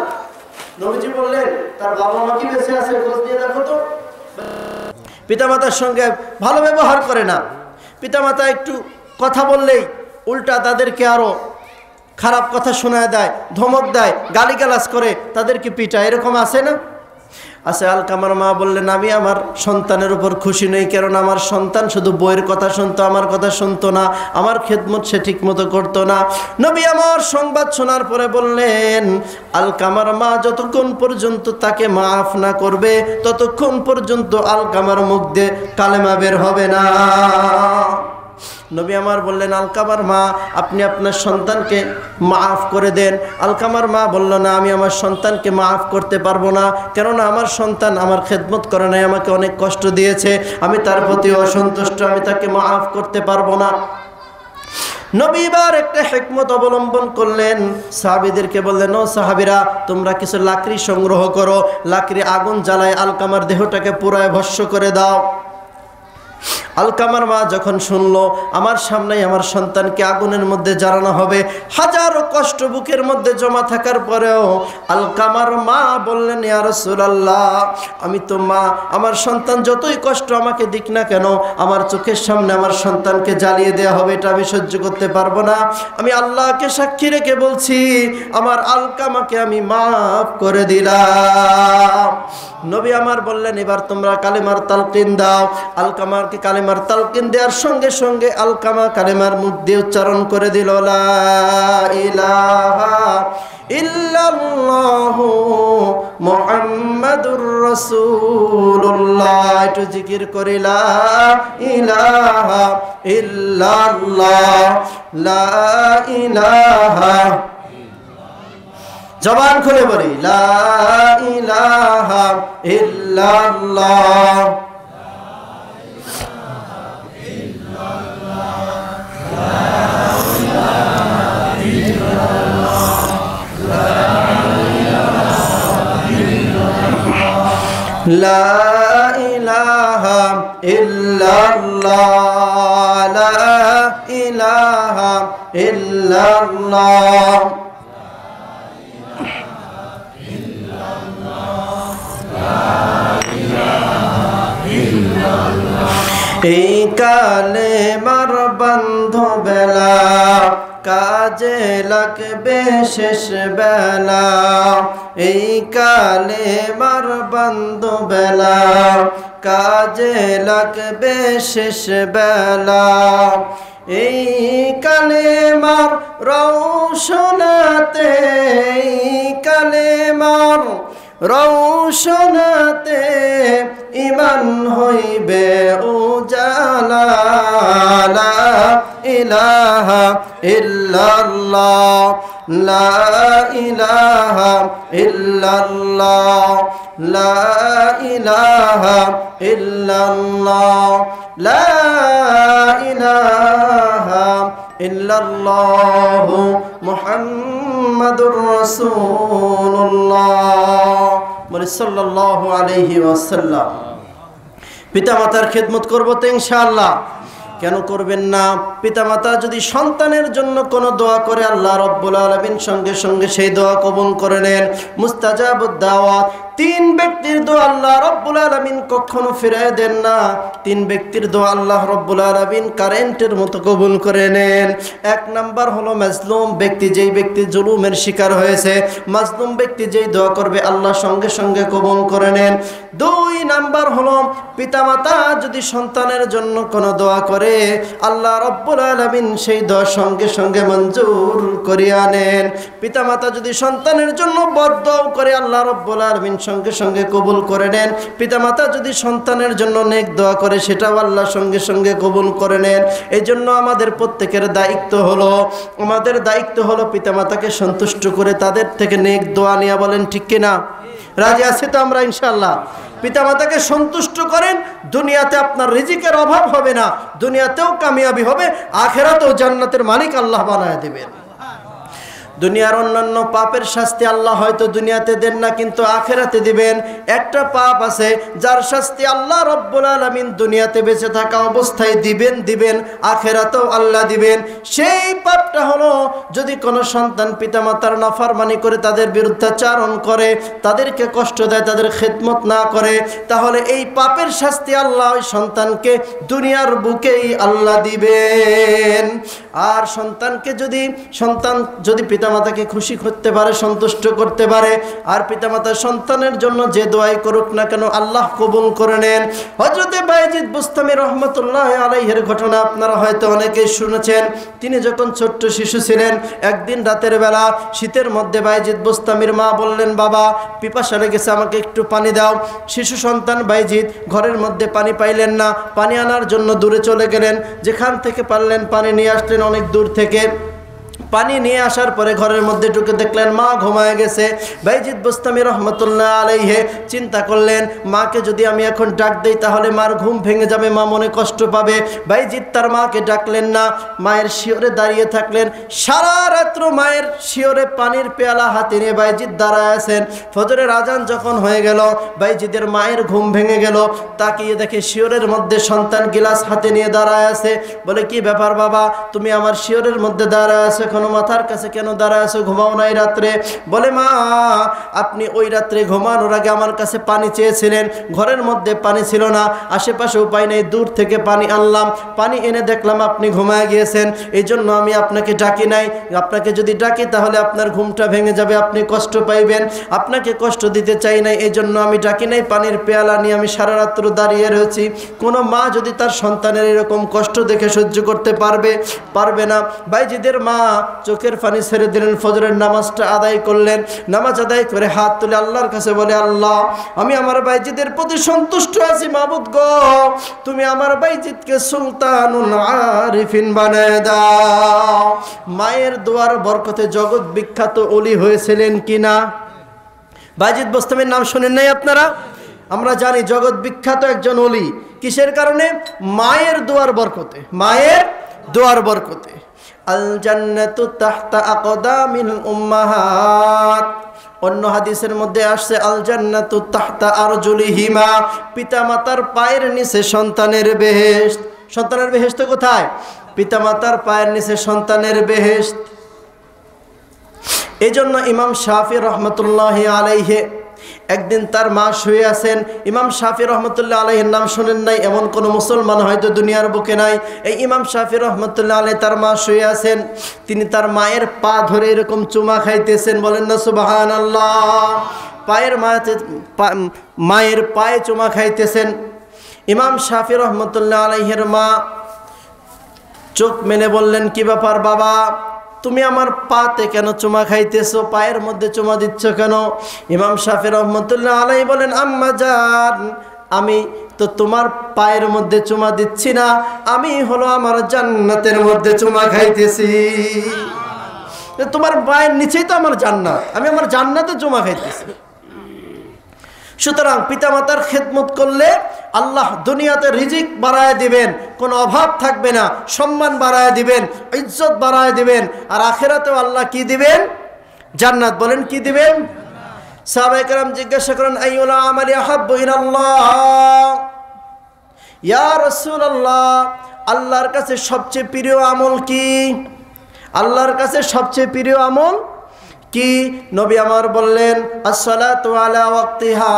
নবীজি বললেন, তার বাবা মা কি বেঁচে আছে, খোঁজ নিয়ে দেখো তো। পিতামাতার সঙ্গে ভালো ব্যবহার করে না, পিতামাতা একটু কথা বললেই উল্টা তাদেরকে আরো খারাপ কথা শোনায় দেয়, ধমক দেয়, গালিগালাজ করে, তাদেরকে পিটায়, এরকম আছে না? আছে। আলকামার মা বললেন, আমি আমার সন্তানের উপর খুশি নই, কারণ আমার সন্তান শুধু বইয়ের কথা শুনতো, আমার কথা শুনতো না, আমার খেদমত সে ঠিক মতো করতো না। নবী আমার সংবাদ শোনার পরে বললেন, আলকামার মা যতক্ষণ পর্যন্ত তাকে মাফ না করবে, ততক্ষণ পর্যন্ত আলকামার মুখ দিয়ে কালেমা বের হবে না। নবী আমার বললেন, আলকামার মা, আপনি আপনার সন্তানকে মাফ করে দেন। আলকামার মা বলল, না, আমি আমার সন্তানকে মাফ করতে পারবো না, কেননা আমার সন্তান আমার খেদমত করে নাই, আমাকে অনেক কষ্ট দিয়েছে, আমি তার প্রতি অসন্তুষ্ট, আমি তাকে মাফ করতে পারবো না। নবী এবার একটা হিকমত অবলম্বন করলেন, সাহাবীদেরকে বললেন, ও সাহাবীরা, তোমরা কিছু লাকড়ি সংগ্রহ করো, লাকড়ি আগুন জ্বালায় আলকামার দেহটাকে পুরায় ভস্ম করে দাও। আলকামার মা যখন শুনলো আমার সামনেই আমার সন্তানকে আগুনের মধ্যে জ্বালানো হবে, হাজারো কষ্ট বুকের মধ্যে জমা থাকার পরেও আলকামার মা বললেন, ইয়া রাসূলুল্লাহ, আমি তো মা, আমার সন্তান যতই কষ্ট আমাকে দিক না কেন, আমার চোখের সামনে আমার সন্তানকে জ্বালিয়ে দেওয়া হবে, এটা আমি সহ্য করতে পারবো না। আমি আল্লাহকে সাক্ষী রেখে বলছি, আমার আলকামাকে আমি মাফ করে দিলাম। নবী আমার বললেন, এবার তোমরা কালেমার তালকিন দাও। আলকামাকে কালেমার তালকিন দেওয়ার সঙ্গে সঙ্গে আলকামা কালেমার মুখ দিয়ে উচ্চারণ করে দিল, লা ইলাহা ইল্লাল্লাহু মুহাম্মাদুর রাসূলুল্লাহ। একটু জিকির করি, লা ইলাহা ইল্লাল্লাহ, লা ইলাহা, জবান খুলে বলি, লা ইলাহা ইল্লাল্লাহ। লা ইলাহা ইল্লাল্লাহ, লা ইলাহা ইল্লাল্লাহ। এই কালেমার বান্ধবেলা কাজে লাগবে শেষ বেলা, এই কালেমার বান্ধবেলা কাজে লাগবে শেষ বেলা। এই কালেমার রৌশনাতে, এই কালেমার রৌশনাতে ইমান হইবে উজালা, লা ইলাহা ইল্লাল্লাহ, লা ইলাহা ইল্লাল্লাহ, লা ইলাহা ইল্লাল্লাহ, লা ইলাহা ইল্লাল্লাহু মুহাম্মাদুর রাসূলুল্লাহ, বলি সাল্লাল্লাহু আলাইহি ওয়াসাল্লাম। পিতামাতার খেদমত করব তো ইনশাআল্লাহ, কেন করবেন না? পিতামাতা যদি সন্তানের জন্য কোনো দোয়া করে আল্লাহ রাব্বুল আলামিন সঙ্গে সঙ্গে সেই দোয়া কবুল করে নেন। মুস্তাজাবুদ দাওয়াত, তিন ব্যক্তির দোয়া আল্লাহ রাব্বুল আলামিন কখনো ফিরিয়ে দেন না। তিন ব্যক্তির দোয়া আল্লাহ রাব্বুল আলামিন কারেন্টের মতো কবুল করে নেন। এক নাম্বার হলো মাজলুম ব্যক্তি, যেই ব্যক্তি জুলুমের শিকার হয়েছে, মাজলুম ব্যক্তি যেই দোয়া করবে আল্লাহ সঙ্গে সঙ্গে কবুল করে নেন। দুই নাম্বার হলো পিতামাতা যদি সন্তানের জন্য কোনো দোয়া করে আল্লাহ রাব্বুল আলামিন সেই দোয়া সঙ্গে সঙ্গে মঞ্জুর করিয়া নেন। পিতামাতা যদি সন্তানের জন্য বদদোয়া করে আল্লাহ রাব্বুল আলামিন সঙ্গে সঙ্গে কবুল করে নেন। পিতামাতা যদি সন্তানের জন্য নেক দোয়া করে সেটাও আল্লাহ সঙ্গে সঙ্গে কবুল করে নেন। এই জন্য আমাদের প্রত্যেকের দায়িত্ব হলো পিতামাতাকে সন্তুষ্ট করে তাদের থেকে নেক দোয়া নিয়ে, বলেন ঠিক কিনা? রাজি আছি তো আমরা ইনশাআল্লাহ? পিতামাতাকে সন্তুষ্ট করেন, দুনিয়াতে আপনার রিজিকের অভাব হবে না, দুনিয়াতেও কামিয়াবি হবে, আখেরাতেও জান্নাতের মালিক আল্লাহ বানায় দিবেন। দুনিয়ার অন্যান্য পাপের শাস্তি আল্লাহ হয়তো দুনিয়াতে দেন না, কিন্তু আখেরাতে দিবেন। একটা পাপ আছে যার শাস্তি আল্লাহ রাব্বুল আলামিন দুনিয়াতে বেঁচে থাকা অবস্থায় দিবেন, আখেরাতেও আল্লাহ দিবেন। সেই পাপটা হলো যদি কোনো সন্তান পিতামাতার নাফরমানি করে, তাদের বিরুদ্ধাচারণ করে, তাদেরকে কষ্ট দেয়, তাদের খেদমত না করে, তাহলে এই পাপের শাস্তি আল্লাহ ওই সন্তানকে দুনিয়ার বুকেই আল্লাহ দিবেন। আর সন্তান যদি পিতামাতাকে খুশি করতে পারে, সন্তুষ্ট করতে পারে, আর পিতামাতা সন্তানের জন্য যে দোয়াই করুক না কেন আল্লাহ কবুল করে নেন। হযরতে বায়েজিদ বুস্তামি রহমতুল্লাহ আলাইহির ঘটনা আপনারা হয়তো অনেকেই শুনেছেন। তিনি যখন ছোট্ট শিশু ছিলেন, একদিন রাতের বেলা শীতের মধ্যে বায়েজিদ বুস্তামির মা বললেন, বাবা পিপাসা লেগেছে, আমাকে একটু পানি দাও। শিশু সন্তান বায়েজিদ ঘরের মধ্যে পানি পাইলেন না, পানি আনার জন্য দূরে চলে গেলেন। যেখান থেকে পারলেন পানি নিয়ে আসলেন অনেক দূর থেকে। পানি নিয়ে আসার পরে ঘরের মধ্যে ঢুকে দেখলেন মা ঘুমায় গেছে। বায়েজিদ বুস্তামি রহমতুল্লাহ আলাইহি চিন্তা করলেন, মাকে যদি আমি এখন ডাক দেই তাহলে মার ঘুম ভেঙে যাবে, মা মনে কষ্ট পাবে। বায়েজিদ তার মাকে ডাকলেন না, মায়ের শিয়রে দাঁড়িয়ে থাকলেন। সারা রাত্র মায়ের শিয়রে পানির পেয়ালা হাতে নিয়ে বায়েজিদ দাঁড়ায় আছেন। ফজরের আজান যখন হয়ে গেল, বায়েজিদের মায়ের ঘুম ভেঙে গেল। তাকিয়ে দেখে শিয়রের মধ্যে সন্তান গিলাস হাতে নিয়ে দাঁড়ায় আছে। বলে, কি ব্যাপার বাবা, তুমি আমার শিয়রের মধ্যে দাঁড়ায় আছে, কোনো মাথার কাছে কেন দাঁড়ায় আছো, ঘুমাও নাই রাত্রে? বলে, মা আপনি ওই রাত্রে ঘুমানোর আগে আমার কাছে পানি চেয়েছিলেন, ঘরের মধ্যে পানি ছিল না, আশেপাশে উপায় নেই, দূর থেকে পানি আনলাম, পানি এনে দেখলাম আপনি ঘুমায় গিয়েছেন, এই জন্য আমি আপনাকে ডাকি নাই। আপনাকে যদি ডাকি তাহলে আপনার ঘুমটা ভেঙে যাবে, আপনি কষ্ট পাইবেন, আপনাকে কষ্ট দিতে চাই নাই, এই জন্য আমি ডাকি নাই। পানির পেয়ালা নিয়ে আমি সারা রাত্র দাঁড়িয়ে রয়েছি। কোনো মা যদি তার সন্তানের এরকম কষ্ট দেখে সহ্য করতে পারবে না। বায়েজিদের মা চোখের পানি ছেড়ে দিলেন, ফজরের নামাজটা আদায় করলেন। নামাজ আদায় করে হাত তুলে আল্লাহর কাছে বলে, আল্লাহ আমি আমার বায়েজিদের প্রতি সন্তুষ্ট আছি, মাবুদ গো তুমি আমার বায়েজিদকে সুলতানুল আরিফিন বানায় দাও। মায়ের দোয়ার বরকতে জগৎ বিখ্যাত ওলি হয়েছিলেন কিনা? বায়েজিদ বুস্তামির নাম শুনেন নাই আপনারা? আমরা জানি জগৎ বিখ্যাত একজন ওলি। কিসের কারণে? মায়ের দোয়ার বরকতে, মায়ের দোয়ার বরকতে। আল জান্নাতু তাহতা আকদামিল উম্মাহাত। অন্য হাদিসের মধ্যে আসছে আল জান্নাতু তাহতা আরজুলিহিমা, পিতামাতার পায়ের নিচে সন্তানের বেহেশত। সন্তানের বেহেশত কোথায়? পিতামাতার পায়ের নিচে সন্তানের বেহেশত। এই জন্য ইমাম শাফি রহমতুল্লাহ আলাইহি একদিন তার মা শুয়ে আছেন। ইমাম শাফি রহমতুল্লাহ আলাইহির নাম শোনেন নাই এমন কোনো মুসলমান হয়তো দুনিয়ার বুকে নাই। এই ইমাম শাফি রহমতুল্লাহ আলাইহি তার মা শুয়ে আছেন, তিনি তার মায়ের পা ধরে এরকম চুমা খাইতেছেন, বলেন না সুবহানাল্লাহ। মায়ের পায়ে চুমা খাইতেছেন। ইমাম শাফি রহমতুল্লাহ আলাইহির মা চোখ মেলে বললেন, কি ব্যাপার বাবা, তুমি আমার পাতে কেন চুমা খাইতেছো, পায়ের মধ্যে চুমা দিচ্ছ কেন? ইমাম শাফি রহমতুল্লাহ আলাইহি বলেন, আম্মা জান আমি তো তোমার পায়ের মধ্যে চুমা দিচ্ছি না, আমি হলো আমার জান্নাতের মধ্যে চুমা খাইতেছি। তোমার পায়ের নিচেই তো আমার জান্নাত, আমি আমার জান্নাতে চুমা খাইতেছি। সুতরাং পিতামাতার খেদমত করলে আল্লাহ দুনিয়াতে রিজিক বাড়ায় দিবেন, কোনো অভাব থাকবে না, সম্মান বাড়ায় দিবেন, ইজ্জত বাড়ায় দিবেন। আর আখিরাতেও আল্লাহ কি দিবেন? জান্নাত। বলেন কি দিবেন? সাহাবায়ে কেরাম জিজ্ঞাসা করেন, আইয়ুল আমালি আহাব্বু ইলাল্লাহ, ইয়া রাসূলুল্লাহ, আল্লাহর কাছে সবচেয়ে প্রিয় আমল কি? আল্লাহর কাছে সবচেয়ে প্রিয় আমল কি? নবী আমার বললেন, আসসালাতু আলা ওয়াক্তিহা,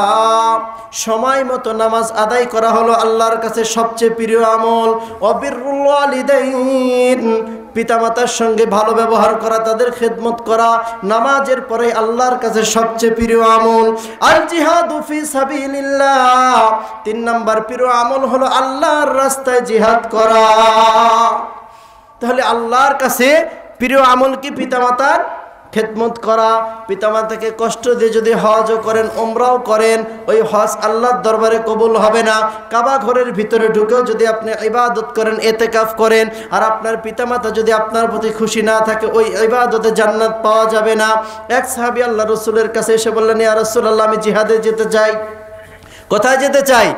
সময় মতো নামাজ আদায় করা হলো আল্লাহর কাছে সবচেয়ে প্রিয় আমল। ওয়াবিররুল ওয়ালিদাইন, পিতামাতার সঙ্গে ভালো ব্যবহার করা, তাদের খেদমত করা নামাজের পরে আল্লাহর কাছে সবচেয়ে প্রিয় আমল। আল জিহাদু ফি সাবিলিল্লাহ, 3 নাম্বার প্রিয় আমল হলো আল্লাহর রাস্তায় জিহাদ করা। তাহলে আল্লাহর কাছে প্রিয় আমল কি? পিতামাতার খেদমত করা। পিতামাতাকে কষ্ট দিয়ে যদি হজও করেন, উমরাও করেন, ওই হজ আল্লাহর দরবারে কবুল হবে না। কাবা ঘরের ভিতরে ঢুকেও যদি আপনি ইবাদত করেন, এতেকাফ করেন, আর আপনার পিতামাতা যদি আপনার প্রতি খুশি না থাকে, ওই ইবাদতে জান্নাত পাওয়া যাবে না। এক সাহাবী আল্লাহ রাসূলের কাছে এসে বললেন, ইয়া রাসূলুল্লাহ, আমি জিহাদে যেতে চাই। কোথায় যেতে চাই?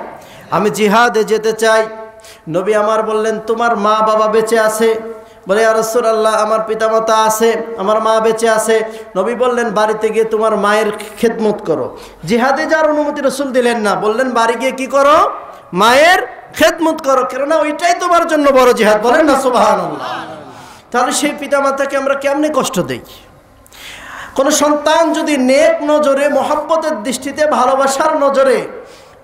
আমি জিহাদে যেতে চাই। নবী আমার বললেন, তোমার মা বাবা বেঁচে আছে? বলে, ইয়া রাসূলুল্লাহ, আমার পিতামাতা আছে, আমার মা বেঁচে আছে। নবী বললেন, বাড়িতে গিয়ে তোমার মায়ের খেদমত করো। জিহাদে যাওয়ার অনুমতি রাসূল দিলেন না, বললেন বাড়ি গিয়ে কি করো? মায়ের খেদমত করো, কেননা ওইটাই তোমার জন্য বড় জিহাদ। বলেন না সুবহানাল্লাহ। তাহলে সেই পিতামাতাকে আমরা কেমনে কষ্ট দেই? কোন সন্তান যদি নেক নজরে, মহব্বতের দৃষ্টিতে, ভালোবাসার নজরে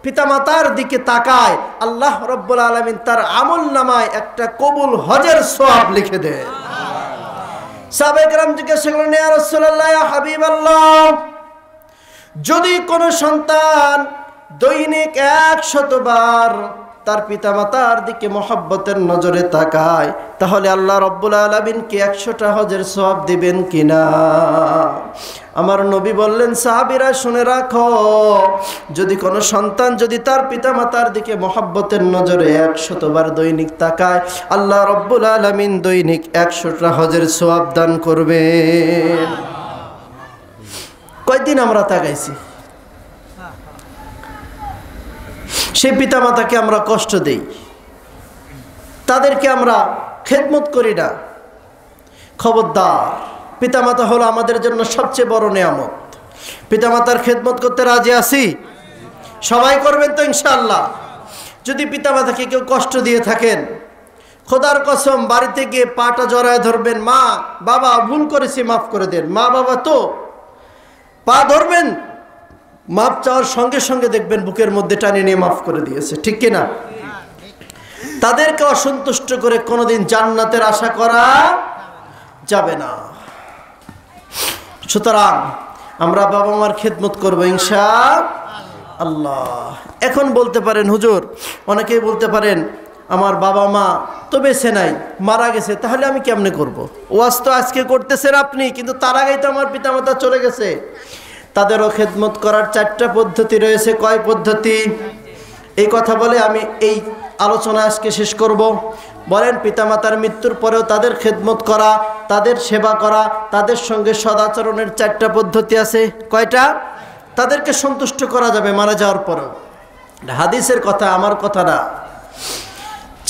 পিতামাতার দিকে তাকায়, আল্লাহ রব্বুল আলামিন তার আমল নামায় একটা কবুল হজের সওয়াব লিখে দেয়। সাহাবায়ে কেরাম জিজ্ঞাসা করলেন, ইয়া রাসূলুল্লাহ, ইয়া হাবিবাল্লাহ, যদি কোন সন্তান দৈনিক 100 বার তার পিতামাতার দিকে মহব্বতের নজরে তাকায়, তাহলে আল্লাহ রব্বুল আলামিন কি 100টা হজের সওয়াব দিবেন কিনা? আমার নবী বললেন, সাহাবীরা শুনে রাখো, যদি কোনো সন্তান যদি তার পিতামাতার দিকে মহব্বতের নজরে 100 বার দৈনিক তাকায়, আল্লাহ রব্বুল আলামিন দৈনিক 100টা হজের সওয়াব দান করবেন। কয়দিন আমরা তাকাইছি? সেই পিতামাতাকে আমরা কষ্ট দেই, তাদেরকে আমরা খেদমত করি না। খবরদার, পিতামাতা হলো আমাদের জন্য সবচেয়ে বড় নিয়ামত। পিতামাতার খেদমত করতে রাজি আছি? সবাই করবেন তো ইনশাআল্লাহ? যদি পিতামাতাকে কেউ কষ্ট দিয়ে থাকেন, খোদার কসম বাড়িতে গিয়ে পাটা জড়ায় ধরবেন, মা বাবা ভুল করেছি, মাফ করে দেন। মা বাবা তো পা ধরবেন, মাপ চাওয়ার সঙ্গে সঙ্গে দেখবেন বুকের মধ্যে টানে নিয়ে মাফ করে দিয়েছে, ঠিক কিনা? তাদেরকে অসন্তুষ্ট করে কোনোদিন জান্নাতের আশা করা যাবে না। সুতরাং আমরা বাবা মার খেদমত করবো ইনশাআল্লাহ। এখন বলতে পারেন, হুজুর, অনেকেই বলতে পারেন, আমার বাবা মা তো বেঁচে নাই, মারা গেছে, তাহলে আমি কেমনে করব? ওয়াজ তো আজকে করতেছেন আপনি, কিন্তু তার আগেই তো আমার পিতামাতা চলে গেছে। তাদেরও খেদমত করার 4টা পদ্ধতি রয়েছে। কয় পদ্ধতি? এই কথা বলে আমি এই আলোচনা আজকে শেষ করব। বলেন, পিতামাতার মৃত্যুর পরেও তাদের খেদমত করা, তাদের সেবা করা, তাদের সঙ্গে সদাচরণের 4টা পদ্ধতি আছে। কয়টা? তাদেরকে সন্তুষ্ট করা যাবে মারা যাওয়ার পরেও। হাদিসের কথা, আমার কথা না।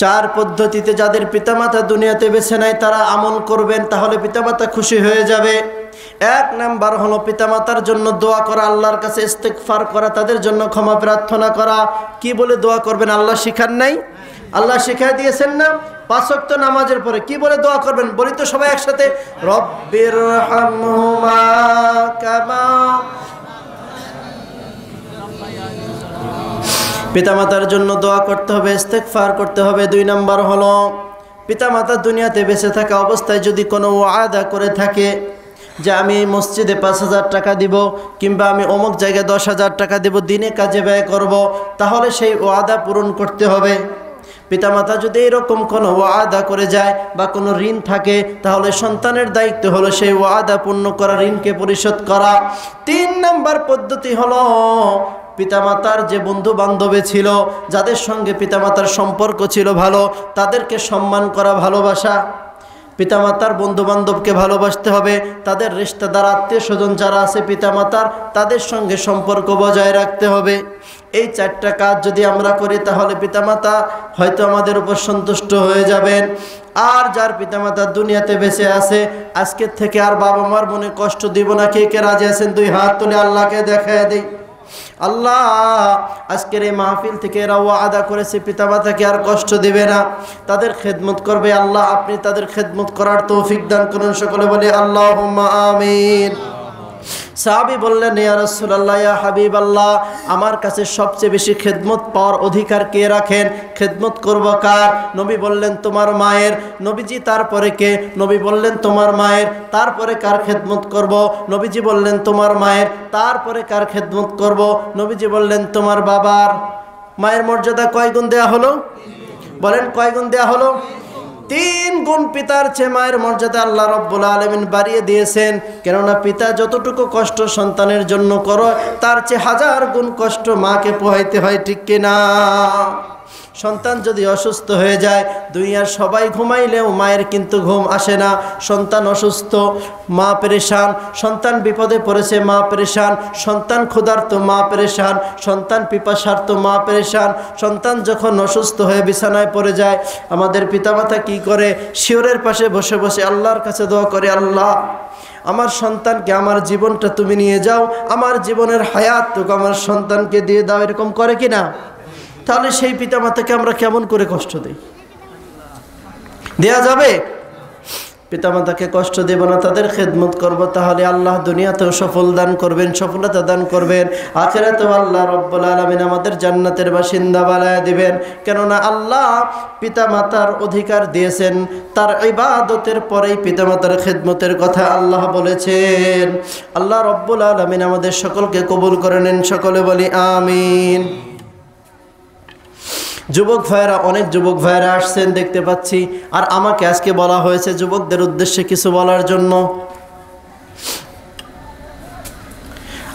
4 পদ্ধতিতে যাদের পিতামাতা দুনিয়াতে বেঁচে নাই তারা আমল করবেন, তাহলে পিতামাতা খুশি হয়ে যাবে। 1 নাম্বার হলো পিতামাতার জন্য দোয়া করা, আল্লাহর কাছে ইস্তেগফার করা, তাদের জন্য ক্ষমা প্রার্থনা করা। কি বলে দোয়া করবেন? আল্লাহ শিখান নাই? আল্লাহ শিখাই দিয়েছেন না? 5 ওয়াক্ত নামাজের পরে কি বলে দোয়া করবেন? বলি তো সবাই একসাথে, রব্বিরহামহুমা কামা। পিতামাতার জন্য দোয়া করতে হবে, ইস্তেগফার করতে হবে। 2 নাম্বার হলো পিতামাতা দুনিয়াতে বেঁচে থাকা অবস্থায় যদি কোনো ওয়াদা করে থাকে যে আমি মসজিদে 5,000 টাকা দিব, কিংবা আমি অমুক জায়গায় 10,000 টাকা দেব, দিনে কাজে ব্যয় করব, তাহলে সেই ওয়াদা পূরণ করতে হবে। পিতামাতা যদি এরকম কোনো ওয়াদা করে যায় বা কোনো ঋণ থাকে, তাহলে সন্তানের দায়িত্ব হলো সেই ওয়াদা পূর্ণ করা, ঋণকে পরিশোধ করা। 3 নাম্বার পদ্ধতি হলো পিতামাতার যে বন্ধু বান্ধবী ছিল, যাদের সঙ্গে পিতামাতার সম্পর্ক ছিল ভালো, তাদেরকে সম্মান করা, ভালোবাসা। পিতামাতার বন্ধুবান্ধবকে ভালোবাসতে হবে, তাদের রিশতেদার আত্মীয় স্বজন যারা আছে পিতামাতার, তাদের সঙ্গে সম্পর্ক বজায় রাখতে হবে। এই 4টা কাজ যদি আমরা করি তাহলে পিতামাতা হয়তো আমাদের উপর সন্তুষ্ট হয়ে যাবেন। আর যার পিতামাতা দুনিয়াতে বেঁচে আছে, আজকের থেকে আর বাবা মার মনে কষ্ট দিব না। কে কে রাজি আছেন 2 হাত তুলে আল্লাহকে দেখায় দেই। আল্লাহ, আজকের এই মাহফিল থেকে এরা ওয়াদা করেছে পিতামাতাকে আর কষ্ট দিবে না, তাদের খেদমত করবে। আল্লাহ, আপনি তাদের খেদমত করার তৌফিক দান করুন। সকলে বলে আল্লাহুম্মা আমিন। সাহাবী বললেন, ইয়া রাসূলুল্লাহ, ইয়া হাবিবাল্লাহ, আমার কাছে সবচেয়ে বেশি খেদমত পাওয়ার অধিকার কে রাখেন? খেদমত করব কার? নবী বললেন, তোমার মায়ের। নবীজি, তারপরে কে? নবী বললেন, তোমার মায়ের। তারপরে কার খেদমত করব? নবীজি বললেন, তোমার মায়ের। তারপরে কার খেদমত করব? নবীজি বললেন, তোমার বাবার। মায়ের মর্যাদা কয় গুণ দেয়া হলো? বলেন, কয় গুণ দেয়া হলো? 3 গুণ পিতার চেয়ে মায়ের মর্যাদা আল্লাহ রাব্বুল আলামিন বাড়িয়ে দিয়েছেন। কেননা পিতা যতটুকু কষ্ট সন্তানের জন্য করে, তার চেয়ে 1000 গুণ কষ্ট মাকে পোহাইতে হয়, ঠিক কিনা? সন্তান যদি অসুস্থ হয়ে যায়, দুনিয়ার সবাই ঘুমাইলেও মায়ের কিন্তু ঘুম আসে না। সন্তান অসুস্থ, মা পেরেশান। সন্তান বিপদে পড়েছে, মা পেরেশান। সন্তান ক্ষুধার্ত, মা পেরেশান। সন্তান পিপাসার্ত, মা পেরেশান। সন্তান যখন অসুস্থ হয়ে বিছানায় পড়ে যায়, আমাদের পিতামাতা কি করে? শিওরের পাশে বসে বসে আল্লাহর কাছে দোয়া করে, আল্লাহ, আমার সন্তানকে, আমার জীবনটা তুমি নিয়ে যাও, আমার জীবনের হায়াতটুকু আমার সন্তানকে দিয়ে দাও। এরকম করে কি না? তাহলে সেই পিতামাতাকে আমরা কেমন করে কষ্ট দিই? দেয়া যাবে? পিতামাতাকে কষ্ট দেব না, তাদের খেদমত করব, তাহলে আল্লাহ দুনিয়াতেও সফল দান করবেন, সফলতা দান করবেন। আখিরাতেও আল্লাহ রাব্বুল আলামিন আমাদের জান্নাতের বাসিন্দা বানায় দিবেন। কেননা আল্লাহ পিতামাতার অধিকার দিয়েছেন, তার ইবাদতের পরেই পিতামাতার খেদমতের কথা আল্লাহ বলেছেন। আল্লাহ রাব্বুল আলামিন আমাদের সকলকে কবুল করে নেন। সকলে বলি আমিন। যুবক ভাইরা, অনেক যুবক ভাইরা আসছেন দেখতে পাচ্ছি, আর আমাকে আজকে বলা হয়েছে যুবকদের উদ্দেশ্যে কিছু বলার জন্য।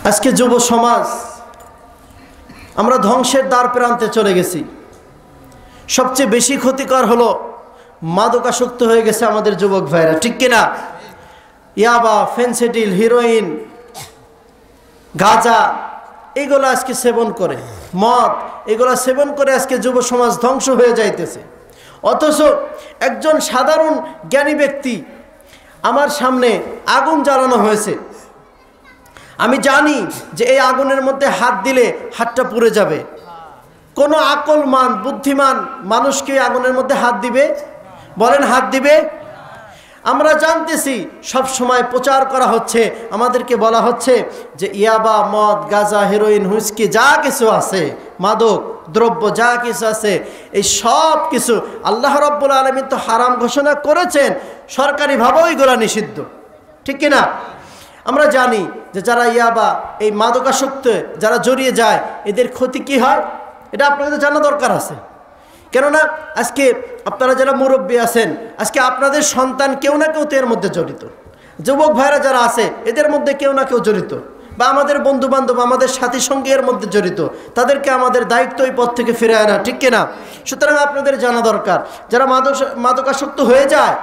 আজকে যুব সমাজ আমরা ধ্বংসের দ্বার প্রান্তে চলে গেছি। সবচেয়ে বেশি ক্ষতিকর হলো মাদকাসক্ত হয়ে গেছে আমাদের যুবক ভাইরা, ঠিক কিনা? ইয়াবা, ফেনসিডিল, হিরোইন, গাঁজা, এগুলো আজকে সেবন করে, মদ, এগুলো সেবন করে আজকে যুব সমাজ ধ্বংস হয়ে যাইতেছে। অথচ একজন সাধারণ জ্ঞানী ব্যক্তি, আমার সামনে আগুন জ্বালানো হয়েছে, আমি জানি যে এই আগুনের মধ্যে হাত দিলে হাতটা পুড়ে যাবে। কোনো আকলমান, বুদ্ধিমান মানুষ কি আগুনের মধ্যে হাত দিবে? বলেন, হাত দিবে? আমরা জানতেছি সব সময় প্রচার করা হচ্ছে, আমাদেরকে বলা হচ্ছে যে ইয়াবা, মদ, গাঁজা, হেরোইন, হুইস্কি যা কিছু আছে, মাদক দ্রব্য যা কিছু আছে, এই সব কিছু আল্লাহ রাব্বুল আলামিন তো হারাম ঘোষণা করেছেন, সরকারিভাবেও এগুলো নিষিদ্ধ, ঠিক কিনা? আমরা জানি যে যারা ইয়াবা, এই মাদকাসক্ত যারা জড়িয়ে যায়, এদের ক্ষতি কি হয়, এটা আপনাদের জানা দরকার আছে। কেননা আজকে আপনারা যারা মুরব্বী আছেন, আজকে আপনাদের সন্তান কেউ না কেউ তো এর মধ্যে জড়িত। যুবক ভাইরা যারা আছে, এদের মধ্যে কেউ না কেউ জড়িত, বা আমাদের বন্ধু বান্ধব, আমাদের সাথী সঙ্গী এর মধ্যে জড়িত। তাদেরকে আমাদের দায়িত্ব এই পথ থেকে ফিরে আনা, ঠিক কিনা? সুতরাং আপনাদের জানা দরকার, যারা মাদকাসক্ত হয়ে যায়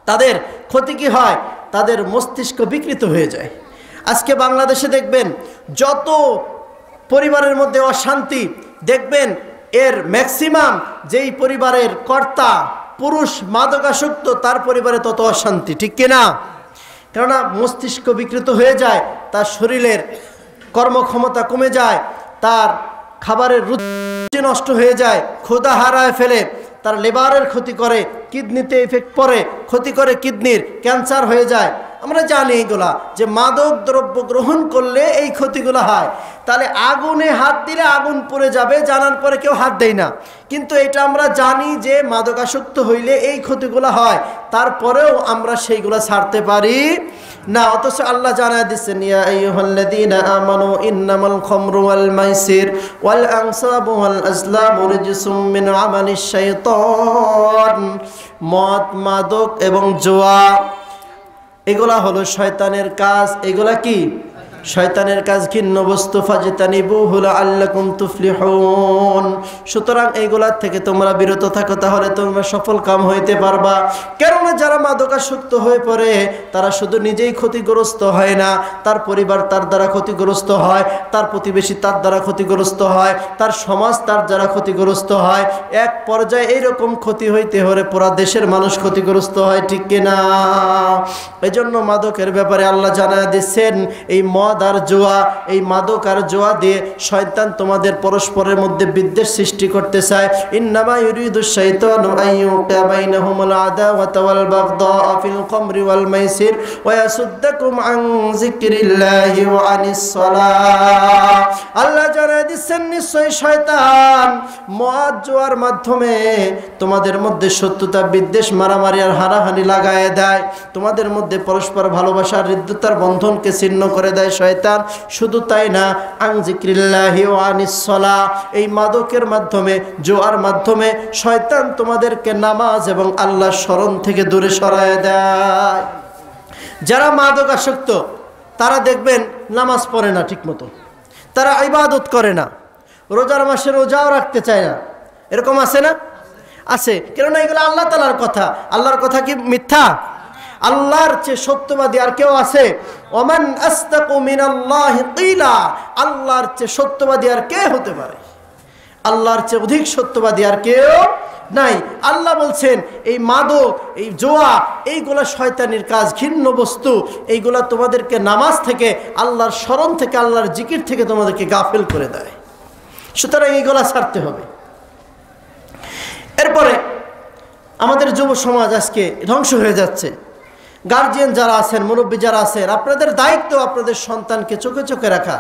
তাদের ক্ষতি কি হয়? তাদের মস্তিষ্ক বিকৃত হয়ে যায়। আজকে বাংলাদেশে দেখবেন যত পরিবারের মধ্যে অশান্তি, দেখবেন এর ম্যাক্সিমাম যেই পরিবারের কর্তা পুরুষ মাদকাসক্ত, তার পরিবারে তত অশান্তি, ঠিক কিনা? কেননা মস্তিষ্ক বিকৃত হয়ে যায়, তার শরীরের কর্মক্ষমতা কমে যায়, তার খাবারের রুচি নষ্ট হয়ে যায়, ক্ষুধা হারায় ফেলে, তার লিভারের ক্ষতি করে, কিডনিতে এফেক্ট পড়ে, ক্ষতি করে কিডনির, ক্যান্সার হয়ে যায়। আমরা জানি এইগুলা, যে মাদক দ্রব্য গ্রহণ করলে এই ক্ষতিগুলো হয়। তাহলে আগুনে হাত দিলে আগুন পড়ে যাবে, জানার পরে কেউ হাত দেয় না, কিন্তু এটা আমরা জানি যে মাদকাসক্ত হইলে এই ক্ষতিগুলো হয়, তারপরেও আমরা সেইগুলো ছাড়তে পারি না। অথচ আল্লাহ জানায় দিচ্ছেন, ইয়া আইয়ুহাল্লাযীনা আমানু ইন্নামাল খামরু ওয়াল মাইসির ওয়াল আনসাবু ওয়াল আজলামু রিজসুম মিন আমালিশ শাইতান। মদ, মাদক এবং জুয়া এগুলা হলো শয়তানের কাজ। এগুলা কি? শয়তানের কাজ ঘিন্ন বস্তু, ফাজতানিবুহু লাআল্লাকুম তুফলিহুন। সুতরাং এইগুলার থেকে তোমরা বিরত থাকো, তাহলে তোমরা সফল কাম হইতে পারবা। কেননা যারা মাদকাসক্ত হয়ে পড়ে তারা শুধু নিজেই ক্ষতিগ্রস্ত হয় না, তার পরিবার তার দ্বারা ক্ষতিগ্রস্ত হয়, তার প্রতিবেশী তার দ্বারা ক্ষতিগ্রস্ত হয়, তার সমাজ তার দ্বারা ক্ষতিগ্রস্ত হয়। এক পর্যায়ে এইরকম ক্ষতি হইতে হলে পুরা দেশের মানুষ ক্ষতিগ্রস্ত হয়, ঠিক কিনা? এজন্য মাদকের ব্যাপারে আল্লাহ জানায় দিচ্ছেন, এই মদ আর জুয়া, এই মাদক আর জুয়া দিয়ে শয়তান তোমাদের পরস্পরের মধ্যে বিদ্বেষ সৃষ্টি করতে চায়। ইন্নামা ইউরিদুশ শাইতানু আন ইউকিয়া বাইনাহুমুল আদাওয়াতা ওয়াল বাগদা ফিল খামরি ওয়াল মাইসির ওয়া ইয়াসুদ্দাকুম আন যিকরিল্লাহি ওয়া আনিস সালাহ। আল্লাহ জানায় দিচ্ছেন, নিশ্চয়ই শয়তান মদ জুয়ার মাধ্যমে তোমাদের মধ্যে শত্রুতা, বিদ্বেষ, মারামারি আর হানাহানি লাগায় দেয়। তোমাদের মধ্যে পরস্পর ভালোবাসার হৃদ্যতার বন্ধনকে ছিন্ন করে দেয় শয়তান। শুধু তাই না, আন যিকরিল্লাহি ওয়া আনিস সালাহ, এই মাদকের মাধ্যমে, জুয়ার মাধ্যমে শয়তান তোমাদেরকে নামাজ এবং আল্লাহর স্মরণ থেকে দূরে সরায় দেয়। যারা মাদক আসক্ত তারা দেখবেন নামাজ পড়ে না ঠিকমতো, তারা ইবাদত করে না, রোজার মাসে রোজাও রাখতে চায় না। এরকম আছে না? আছে। কেননা এগুলো আল্লাহ তাআলার কথা। আল্লাহর কথা কি মিথ্যা? আল্লাহর চেয়ে সত্যবাদী আর কেউ আছে? ওমান আসতাকু মিনাল্লাহি কিলা, আল্লাহর চেয়ে সত্যবাদী আর কে হতে পারে? আল্লাহর চেয়ে অধিক সত্যবাদী আর কেউ নাই। আল্লাহ বলছেন, এই মাদক, এই জুয়া, এইগুলা শয়তানির কাজ, ঘৃণ্য বস্তু। এইগুলা তোমাদেরকে নামাজ থেকে, আল্লাহর স্মরণ থেকে, আল্লাহর জিকির থেকে তোমাদেরকে গাফিল করে দেয়। সুতরাং এইগুলা ছাড়তে হবে। এরপরে আমাদের যুব সমাজ আজকে ধ্বংস হয়ে যাচ্ছে। গার্জিয়ান যারা আছেন, মুরব্বী যারা আছেন, আপনাদের দায়িত্ব আপনাদের সন্তানকে চোখে চোখে রাখা।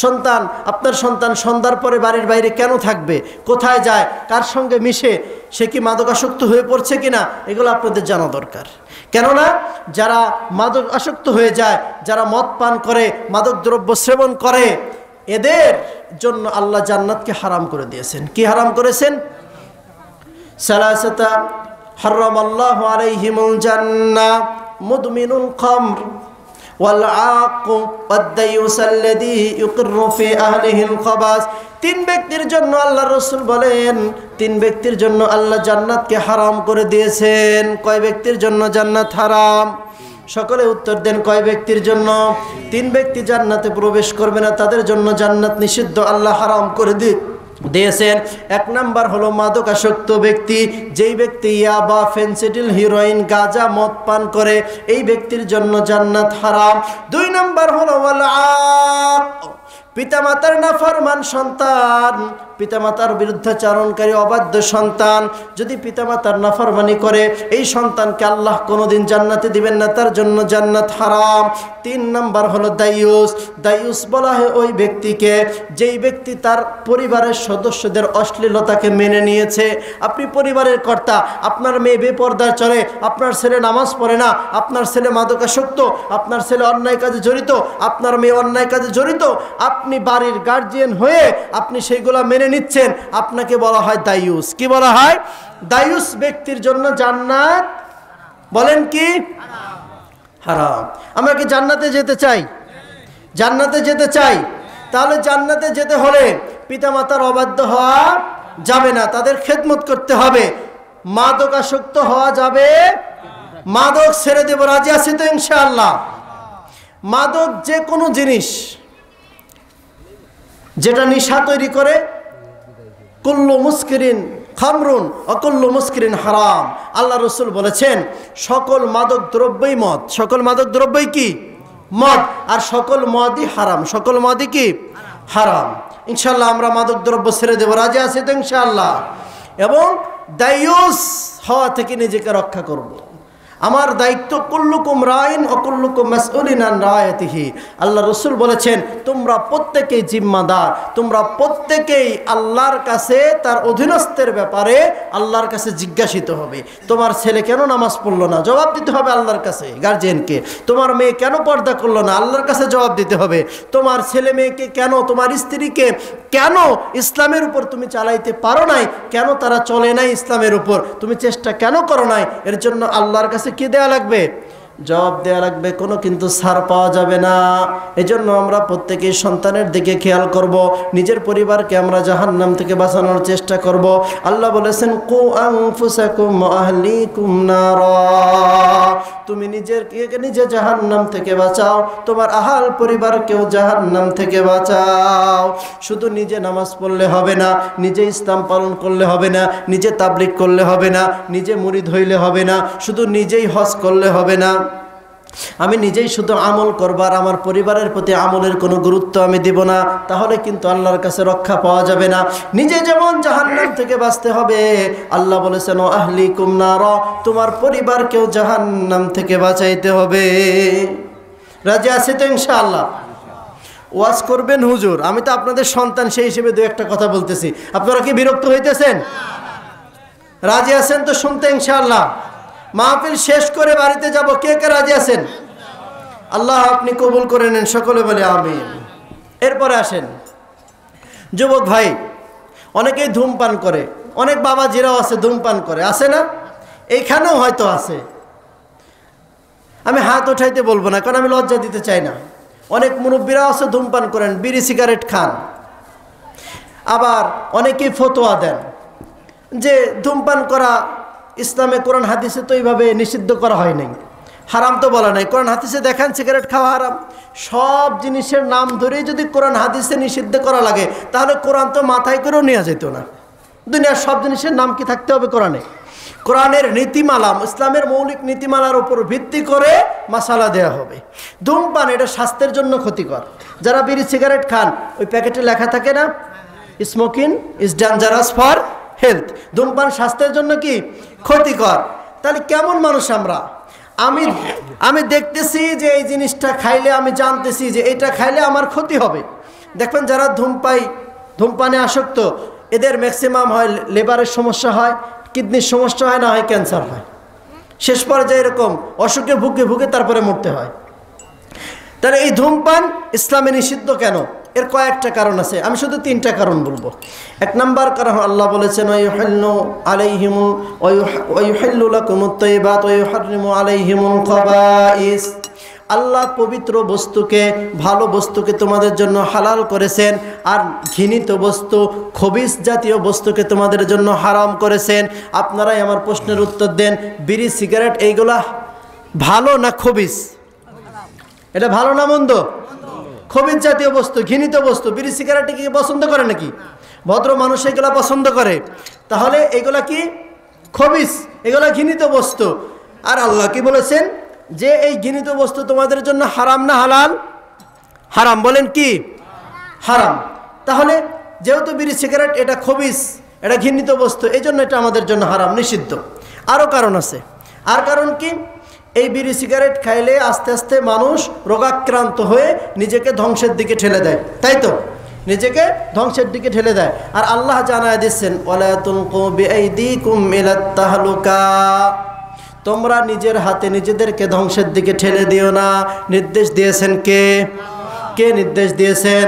সন্তান, আপনার সন্তান সন্ধ্যার পরে বাড়ির বাইরে কেন থাকবে, কোথায় যায়, কার সঙ্গে মিশে, সে কি মাদকাসক্ত হয়ে পড়ছে কিনা, এগুলো আপনাদের জানা দরকার। কেননা যারা মাদক আসক্ত হয়ে যায়, যারা মদ পান করে, মাদক দ্রব্য সেবন করে, এদের জন্য আল্লাহ জান্নাতকে হারাম করে দিয়েছেন। কি হারাম করেছেন? সালাসাতা হারামাল্লাহু আলাইহিমুল জান্নাহ মুদমিনুল খামর ওয়াল আক ওয়াদ-দায়ুস আল্লাযী ইউকিররু ফি আহলিহিল খাবাস। তিন ব্যক্তির জন্য আল্লাহ রাসূল বলেন, তিন ব্যক্তির জন্য আল্লাহ জান্নাতকে হারাম করে দিয়েছেন। কয় ব্যক্তির জন্য জান্নাত হারাম? সকলে উত্তর দেন, কয় ব্যক্তির জন্য? তিন ব্যক্তি জান্নাতে প্রবেশ করবে না, তাদের জন্য জান্নাত নিষিদ্ধ, আল্লাহ হারাম করে দিয়েছেন। এক নাম্বার হলো মাদকাসক্ত ব্যক্তি, যেই ব্যক্তি ইয়াবা, ফেনসিডিল, হিরোইন, গাঁজা, মদ পান করে, এই ব্যক্তির জন্য জান্নাত হারাম। দুই নাম্বার হলো ওয়াল আক, পিতামাতার নাফরমান সন্তান, পিতামাতার বিরুদ্ধাচারণকারী অবাধ্য সন্তান। যদি পিতামাতার নাফরমানি করে, এই সন্তানকে আল্লাহ কোনোদিন জান্নাতে দিবেন না, তার জন্য জান্নাত হারাম। তিন নাম্বার হলো দায়ুস। দায়ুস বলা হয় ওই ব্যক্তিকে, যেই ব্যক্তি তার পরিবারের সদস্যদের অশ্লীলতাকে মেনে নিয়েছে। আপনি পরিবারের কর্তা, আপনার মেয়ে বেপর্দা চলে, আপনার ছেলে নামাজ পড়ে না, আপনার ছেলে মাদকাসক্ত, আপনার ছেলে অন্যায় কাজে জড়িত, আপনার মেয়ে অন্যায় কাজে জড়িত, আপনি বাড়ির গার্জিয়ান হয়ে আপনি সেইগুলা মেনে নিচ্ছেন, আপনাকে বলা হয় দায়ুস। কি বলা হয়? দায়ুস ব্যক্তির জন্য জান্নাত, বলেন কি, হারাম। আমরা কি জান্নাতে যেতে চাই? জান্নাতে যেতে চাই। তাহলে জান্নাতে যেতে হলে পিতামাতার অবাধ্য হওয়া যাবে না, তাদের খেদমত করতে হবে। মাদকাসক্ত হওয়া যাবে, মাদক ছেড়ে দেব, রাজি আছি তো ইনশাআল্লাহ? মাদক যে কোনো জিনিস যেটা নেশা তৈরি করে, কুল্লু মুস্কিরিন খামরুন অকুল্লু মুস্কিরিন হারাম। আল্লাহ রসুল বলেছেন, সকল মাদক দ্রব্যই মদ। সকল মাদক দ্রব্যই কি? মদ। আর সকল মদই হারাম। সকল মদই কি? হারাম। ইনশাআল্লাহ আমরা মাদক দ্রব্য ছেড়ে দেব, রাজি আছি তো ইনশাআল্লাহ? এবং দায়ুস হওয়া থেকে নিজেকে রক্ষা করব। আমার দায়িত্ব, কুল্লুকুম রাইন অকুল্লুকুম মাসউলিন আন রায়াতিহি। আল্লাহ রসুল বলেছেন, তোমরা প্রত্যেকেই জিম্মাদার, তোমরা প্রত্যেকেই আল্লাহর কাছে তার অধীনস্থের ব্যাপারে আল্লাহর কাছে জিজ্ঞাসিত হবে। তোমার ছেলে কেন নামাজ পড়লো না, জবাব দিতে হবে আল্লাহর কাছে, গার্জিয়ানকে। তোমার মেয়ে কেন পর্দা করলো না, আল্লাহর কাছে জবাব দিতে হবে। তোমার ছেলে মেয়েকে কেন, তোমার স্ত্রীকে কেন ইসলামের উপর তুমি চালাইতে পারো নাই, কেন তারা চলে নাই ইসলামের উপর, তুমি চেষ্টা কেন করো নাই, এর জন্য আল্লাহর কাছে কি দেয়া লাগবে? জবাব দেওয়া লাগবে, কোনো কিন্তু ছাড় পাওয়া যাবে না। এজন্য আমরা প্রত্যেকেই সন্তানের দিকে খেয়াল করব, নিজের পরিবারকে আমরা জাহান্নাম থেকে বাঁচানোর চেষ্টা করব। আল্লাহ বলেছেন কু আনফুসাকুম ওয়া আহলিকুম নারা, তুমি নিজে জাহান্নাম থেকে বাঁচাও, তোমার আহাল পরিবারকেও জাহান্নাম থেকে বাঁচাও। শুধু নিজে নামাজ পড়লে হবে না, নিজে ইসলাম পালন করলে হবে না, নিজে তাবলীগ করলে হবে না, নিজে মুরিদ হইলে হবে না, শুধু নিজেই হজ করলে হবে না। আমি নিজেই শুধু আমল করবার, আমার পরিবারের প্রতি আমলের কোনো গুরুত্ব আমি দেব না, তাহলে কিন্তু আল্লাহর কাছে রক্ষা পাওয়া যাবে না। নিজে যেমন জাহান্নাম থেকে বাঁচতে হবে, আল্লাহ বলেছেন ও আহলিকুম নারা, তোমার পরিবারকেও জাহান্নাম থেকে বাঁচাইতে হবে। রাজি আছে তো ইনশাআল্লাহ? ওয়াজ করবেন হুজুর, আমি তো আপনাদের সন্তান, সেই হিসেবে দু একটা কথা বলতেছি। আপনারা কি বিরক্ত হইতেছেন? রাজি আছেন তো শুনতে ইনশাআল্লাহ? মাহফিল শেষ করে বাড়িতে যাব, কে কে রাজি আছেন? আল্লাহ আপনি কবুল করে নেন, সকলে বলে আমিন। এরপরে আসেন যুবক ভাই, অনেকেই ধূমপান করে, অনেক বাবাজিরাও আছে ধূমপান করে, আছে না? এইখানেও হয়তো আছে, আমি হাত উঠাইতে বলবো না, কারণ আমি লজ্জা দিতে চাই না। অনেক মুরব্বীরাও আছে ধূমপান করেন, বিড়ি সিগারেট খান। আবার অনেকেই ফতোয়া দেন যে ধূমপান করা ইসলামে, কোরআন হাদিসে তো এইভাবে নিষিদ্ধ করা হয় নাই, হারাম তো বলা নাই। কোরআন হাদিসে দেখান সিগারেট খাওয়া হারাম। সব জিনিসের নাম ধরেই যদি কোরআন হাদিসে নিষিদ্ধ করা লাগে, তাহলে কোরআন তো মাথায় করেও নেওয়া যেত না। দুনিয়ার সব জিনিসের নাম কি থাকতে হবে কোরআনে? কোরআনের নীতিমালা, ইসলামের মৌলিক নীতিমালার উপর ভিত্তি করে মাসালা দেয়া হবে। ধূমপান এটা স্বাস্থ্যের জন্য ক্ষতিকর। যারা বিড়ি সিগারেট খান, ওই প্যাকেটে লেখা থাকে না, smoking is dangerous for health. ধূমপান স্বাস্থ্যের জন্য কি ক্ষতিকর। তাহলে কেমন মানুষ আমরা? আমি দেখতেছি যে এই জিনিসটা খাইলে, আমি জানতেছি যে এটা খাইলে আমার ক্ষতি হবে। দেখবেন যারা ধূমপানে আসক্ত, এদের ম্যাক্সিমাম হয় লিভারের সমস্যা হয়, কিডনির সমস্যা হয়, না হয় ক্যান্সার হয়। শেষ পর্যায়ে এরকম অসুখে ভুগে ভুগে তারপরে মরতে হয়। তাহলে এই ধূমপান ইসলামে নিষিদ্ধ কেন? এর কয়েকটা কারণ আছে, আমি শুধু 3টা কারণ বলবো। 1 নম্বর কারণ, আল্লাহ বলেছেন ওয়ায়ুহিল্লু আলাইহিম ওয়ায়ুহিল্লু লাকুমুত তাইয়্যিবাত ওয়ায়ুহাররিমু আলাইহিমুল খাবাইস। আল্লাহ পবিত্র বস্তুকে, ভালো বস্তুকে তোমাদের জন্য হালাল করেছেন, আর ঘৃণিত বস্তু, খবিস জাতীয় বস্তুকে তোমাদের জন্য হারাম করেছেন। আপনারাই আমার প্রশ্নের উত্তর দেন, বিড়ি সিগারেট এইগুলা ভালো না খবিস? এটা ভালো না মন্দ? খবিস জাতীয় বস্তু, ঘৃণিত বস্তু। বিড়ি সিগারেট কি পছন্দ করে নাকি? ভদ্র মানুষ এগুলা পছন্দ করে। তাহলে এগুলা কি খবিস, এগুলা ঘৃণিত বস্তু। আর আল্লাহ কি বলেছেন যে এই ঘৃণিত বস্তু তোমাদের জন্য হারাম না হালাল? হারাম। বলেন কি? হারাম। তাহলে যেহেতু বিড়ি সিগারেট এটা খবিস, এটা ঘৃণিত বস্তু, এই জন্য এটা আমাদের জন্য হারাম, নিষিদ্ধ। আরও কারণ আছে। আর কারণ কি? এই বিড়ি সিগারেট খাইলে আস্তে আস্তে মানুষ রোগাক্রান্ত হয়ে নিজেকে ধ্বংসের দিকে ঠেলে দেয়, তাই তো? নিজেকে ধ্বংসের দিকে ঠেলে দেয়। আর আল্লাহ জানায় দিচ্ছেন ওয়ালা তুলকু বিআইদিকুম ইলাত তাহলুকা, তোমরা নিজের হাতে নিজেদেরকে ধ্বংসের দিকে ঠেলে দিও না। নির্দেশ দিয়েছেন কে? কে নির্দেশ দিয়েছেন?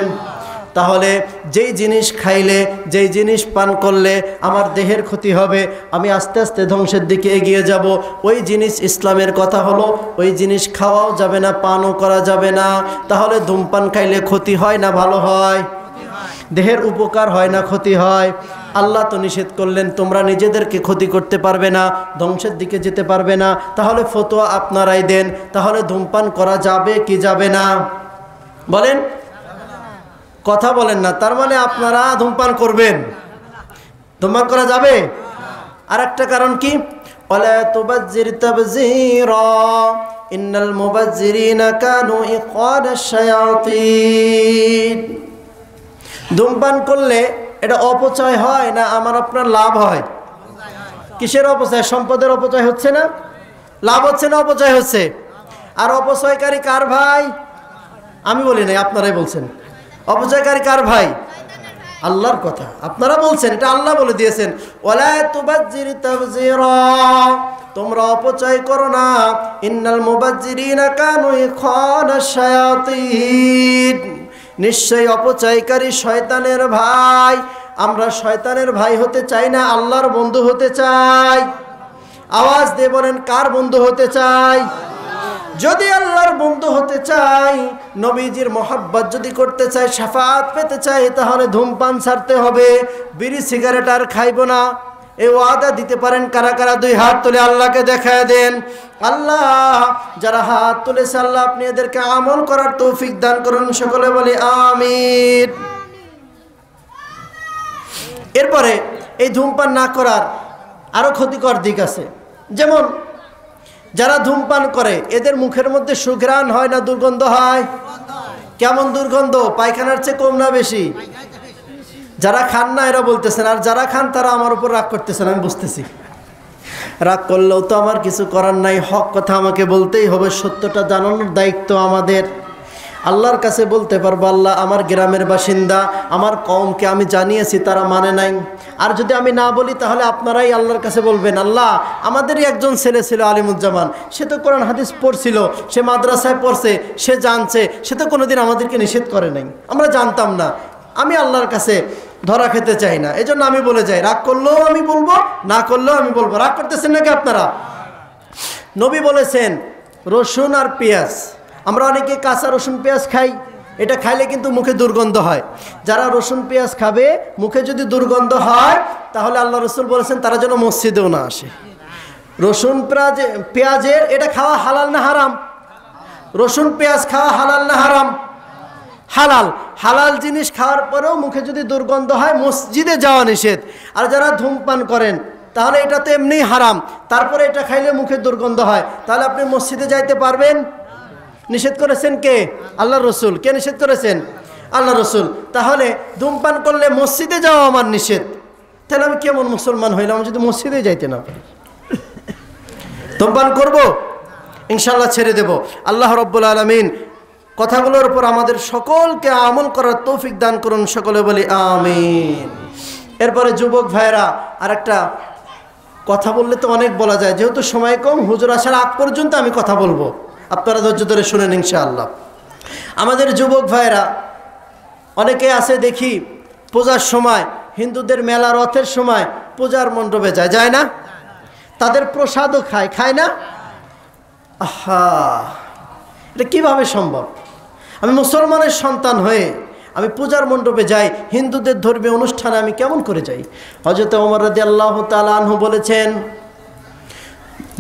তাহলে যেই জিনিস খাইলে, যেই জিনিস পান করলে আমার দেহের ক্ষতি হবে, আমি আস্তে আস্তে ধ্বংসের দিকে এগিয়ে যাব, ওই জিনিস ইসলামের কথা হলো ওই জিনিস খাওয়াও যাবে না, পানও করা যাবে না। তাহলে ধূমপান খাইলে ক্ষতি হয় না ভালো হয়? দেহের উপকার হয় না ক্ষতি হয়? আল্লাহ তো নিষেধ করলেন তোমরা নিজেদেরকে ক্ষতি করতে পারবে না, ধ্বংসের দিকে যেতে পারবে না। তাহলে ফতোয়া আপনারাই দেন, তাহলে ধূমপান করা যাবে কি যাবে না? বলেন, কথা বলেন না। তার মানে আপনারা ধূমপান করবেন, ধূমপান করা যাবে। আর একটা কারণ কি? ওয়ালা তুবাজ্জির তাবযীরা ইন্নাল মুবাজ্জিরিনা কানু ইখওয়ানাশ শায়াতিন। ধূমপান করলে এটা অপচয় হয় না আমার আপনার লাভ হয়? কিসের অপচয়? সম্পদের অপচয় হচ্ছে না? লাভ হচ্ছে না অপচয় হচ্ছে? আর অপচয়কারী কার ভাই? আমি বলি নাই, আপনারাই বলছেন। অপচয়কারী কার ভাই? আল্লাহর কথা আপনারা বলছেন, এটা আল্লাহ বলে দিয়েছেন ওয়ালা তুবাজ্জির তাবযীরা, তোমরা অপচয় করো না। ইন্নাল মুবাজ্জিরিনা কানু ইখওয়ানাশ শায়াতিন, নিশ্চয়ই অপচয়কারী শয়তানের ভাই। আমরা শয়তানের ভাই হতে চাই না, আল্লাহর বন্ধু হতে চাই। আওয়াজ দিয়ে বলেন, কার বন্ধু হতে চাই? যদি আল্লাহর বন্ধু হতে চাই, নবীজির মোহাব্বত যদি করতে চাই, শাফাত পেতে চাই, তাহলে ধূমপান ছাড়তে হবে, বিড়ি সিগারেট আর খাইব না। এই ওয়াদা দিতে পারেন কারা কারা? দুই হাত তুলে আল্লাহকে দেখায় দেন। আল্লাহ, যারা হাত তুলেছে আল্লাহ আপনি এদেরকে আমল করার তৌফিক দান করুন। সকলে বলি আমিন। এরপরে এই ধূমপান না করার আরো ক্ষতিকর দিক আছে। যেমন যারা ধূমপান করে এদের মুখের মধ্যে সুঘ্রাণ হয় না দুর্গন্ধ হয়? কেমন দুর্গন্ধ? পায়খানার চেয়ে কম না বেশি? যারা খান না এরা বলতেছেন, আর যারা খান তারা আমার উপর রাগ করতেছেন, আমি বুঝতেছি। রাগ করলেও তো আমার কিছু করার নাই, হক কথা আমাকে বলতেই হবে, সত্যটা জানানোর দায়িত্ব আমাদের। আল্লাহর কাছে বলতে পারবো, আল্লাহ আমার গ্রামের বাসিন্দা, আমার কওমকে আমি জানিয়েছি, তারা মানে নাই। আর যদি আমি না বলি তাহলে আপনারাই আল্লাহর কাছে বলবেন, আল্লাহ আমাদেরই একজন ছেলে ছিল আলিমুজ্জামান, সে তো কোরআন হাদিস পড়ছিল, সে মাদ্রাসায় পড়ছে, সে জানছে, সে তো কোনোদিন আমাদেরকে নিষেধ করে নাই, আমরা জানতাম না। আমি আল্লাহর কাছে ধরা খেতে চাই না, এই জন্য আমি বলে যাই। রাগ করলেও আমি বলবো, না করলেও আমি বলবো। রাগ করতেছেন নাকি আপনারা? নবী বলেছেন রসুন আর পেঁয়াজ, আমরা অনেকে কাঁচা রসুন পেঁয়াজ খাই, এটা খাইলে কিন্তু মুখে দুর্গন্ধ হয়। যারা রসুন পেঁয়াজ খাবে মুখে যদি দুর্গন্ধ হয় তাহলে আল্লাহ রসুল বলেছেন তারা যেন মসজিদেও না আসে। রসুন পেঁয়াজের এটা খাওয়া হালাল না হারাম? রসুন পেঁয়াজ খাওয়া হালাল না হারাম? হালাল। হালাল জিনিস খাওয়ার পরেও মুখে যদি দুর্গন্ধ হয় মসজিদে যাওয়া নিষেধ। আর যারা ধূমপান করেন তাহলে এটা তো এমনিই হারাম, তারপরে এটা খাইলে মুখে দুর্গন্ধ হয়, তাহলে আপনি মসজিদে যাইতে পারবেন? নিষেধ করেছেন কে? আল্লাহ রসুল। কে নিষেধ করেছেন? আল্লাহ রসুল। তাহলে ধূমপান করলে মসজিদে যাওয়া আমার নিষেধ, তাহলে আমি কেমন মুসলমান হইলাম যদি মসজিদে যাইতে না পারি? ধূমপান করব? ইনশাআল্লাহ ছেড়ে দেব। আল্লাহ রব্বুল আলামিন কথাগুলোর উপর আমাদের সকলকে আমল করার তৌফিক দান করুন। সকলে বলি আমিন। এরপরে যুবক ভাইরা, আর একটা কথা বললে তো অনেক বলা যায়, যেহেতু সময় কম, হুজুর আসার আগ পর্যন্ত আমি কথা বলবো, আপনারা ধৈর্য ধরে শুনেন ইনশাআল্লাহ। আমাদের যুবক ভাইরা অনেকে আছে দেখি পূজার সময়, হিন্দুদের মেলা রথের সময় পূজার মণ্ডপে যায়, যায় না? তাদের প্রসাদও খায়, খায় না? আহা, এটা কিভাবে সম্ভব? আমি মুসলমানের সন্তান হয়ে আমি পূজার মণ্ডপে যাই, হিন্দুদের ধর্মীয় অনুষ্ঠানে আমি কেমন করে যাই? হযরত ওমর রাদিয়াল্লাহু তাআলা আনহু বলেছেন,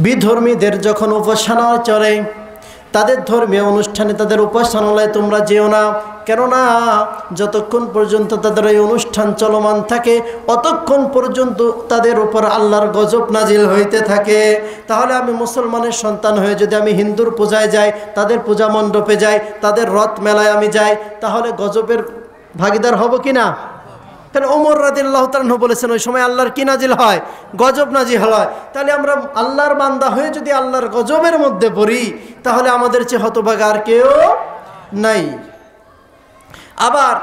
বিধর্মীদের যখন উপাসনা চলে, তাদের ধর্মীয় অনুষ্ঠানে, তাদের উপাসনালয়ে তোমরা যেও না, কেননা যতক্ষণ পর্যন্ত তাদের এই অনুষ্ঠান চলমান থাকে অতক্ষণ পর্যন্ত তাদের উপর আল্লাহর গজব নাজিল হইতে থাকে। তাহলে আমি মুসলমানের সন্তান হয়ে যদি আমি হিন্দুর পূজায় যাই, তাদের পূজা মণ্ডপে যাই, তাদের রথ মেলায় আমি যাই, তাহলে গজবের ভাগিদার হব কি না? কারণ ওমর রাদিয়াল্লাহু তাআলা আনহু বলেছেন ওই সময় আল্লাহর কি নাজিল হয়? গজব নাজিল হয়। তাহলে আমরা আল্লাহর বান্দা হয়ে যদি আল্লাহর গজবের মধ্যে পড়ি তাহলে আমাদের চেয়ে হতভাগা আর কেউ নাই। আবার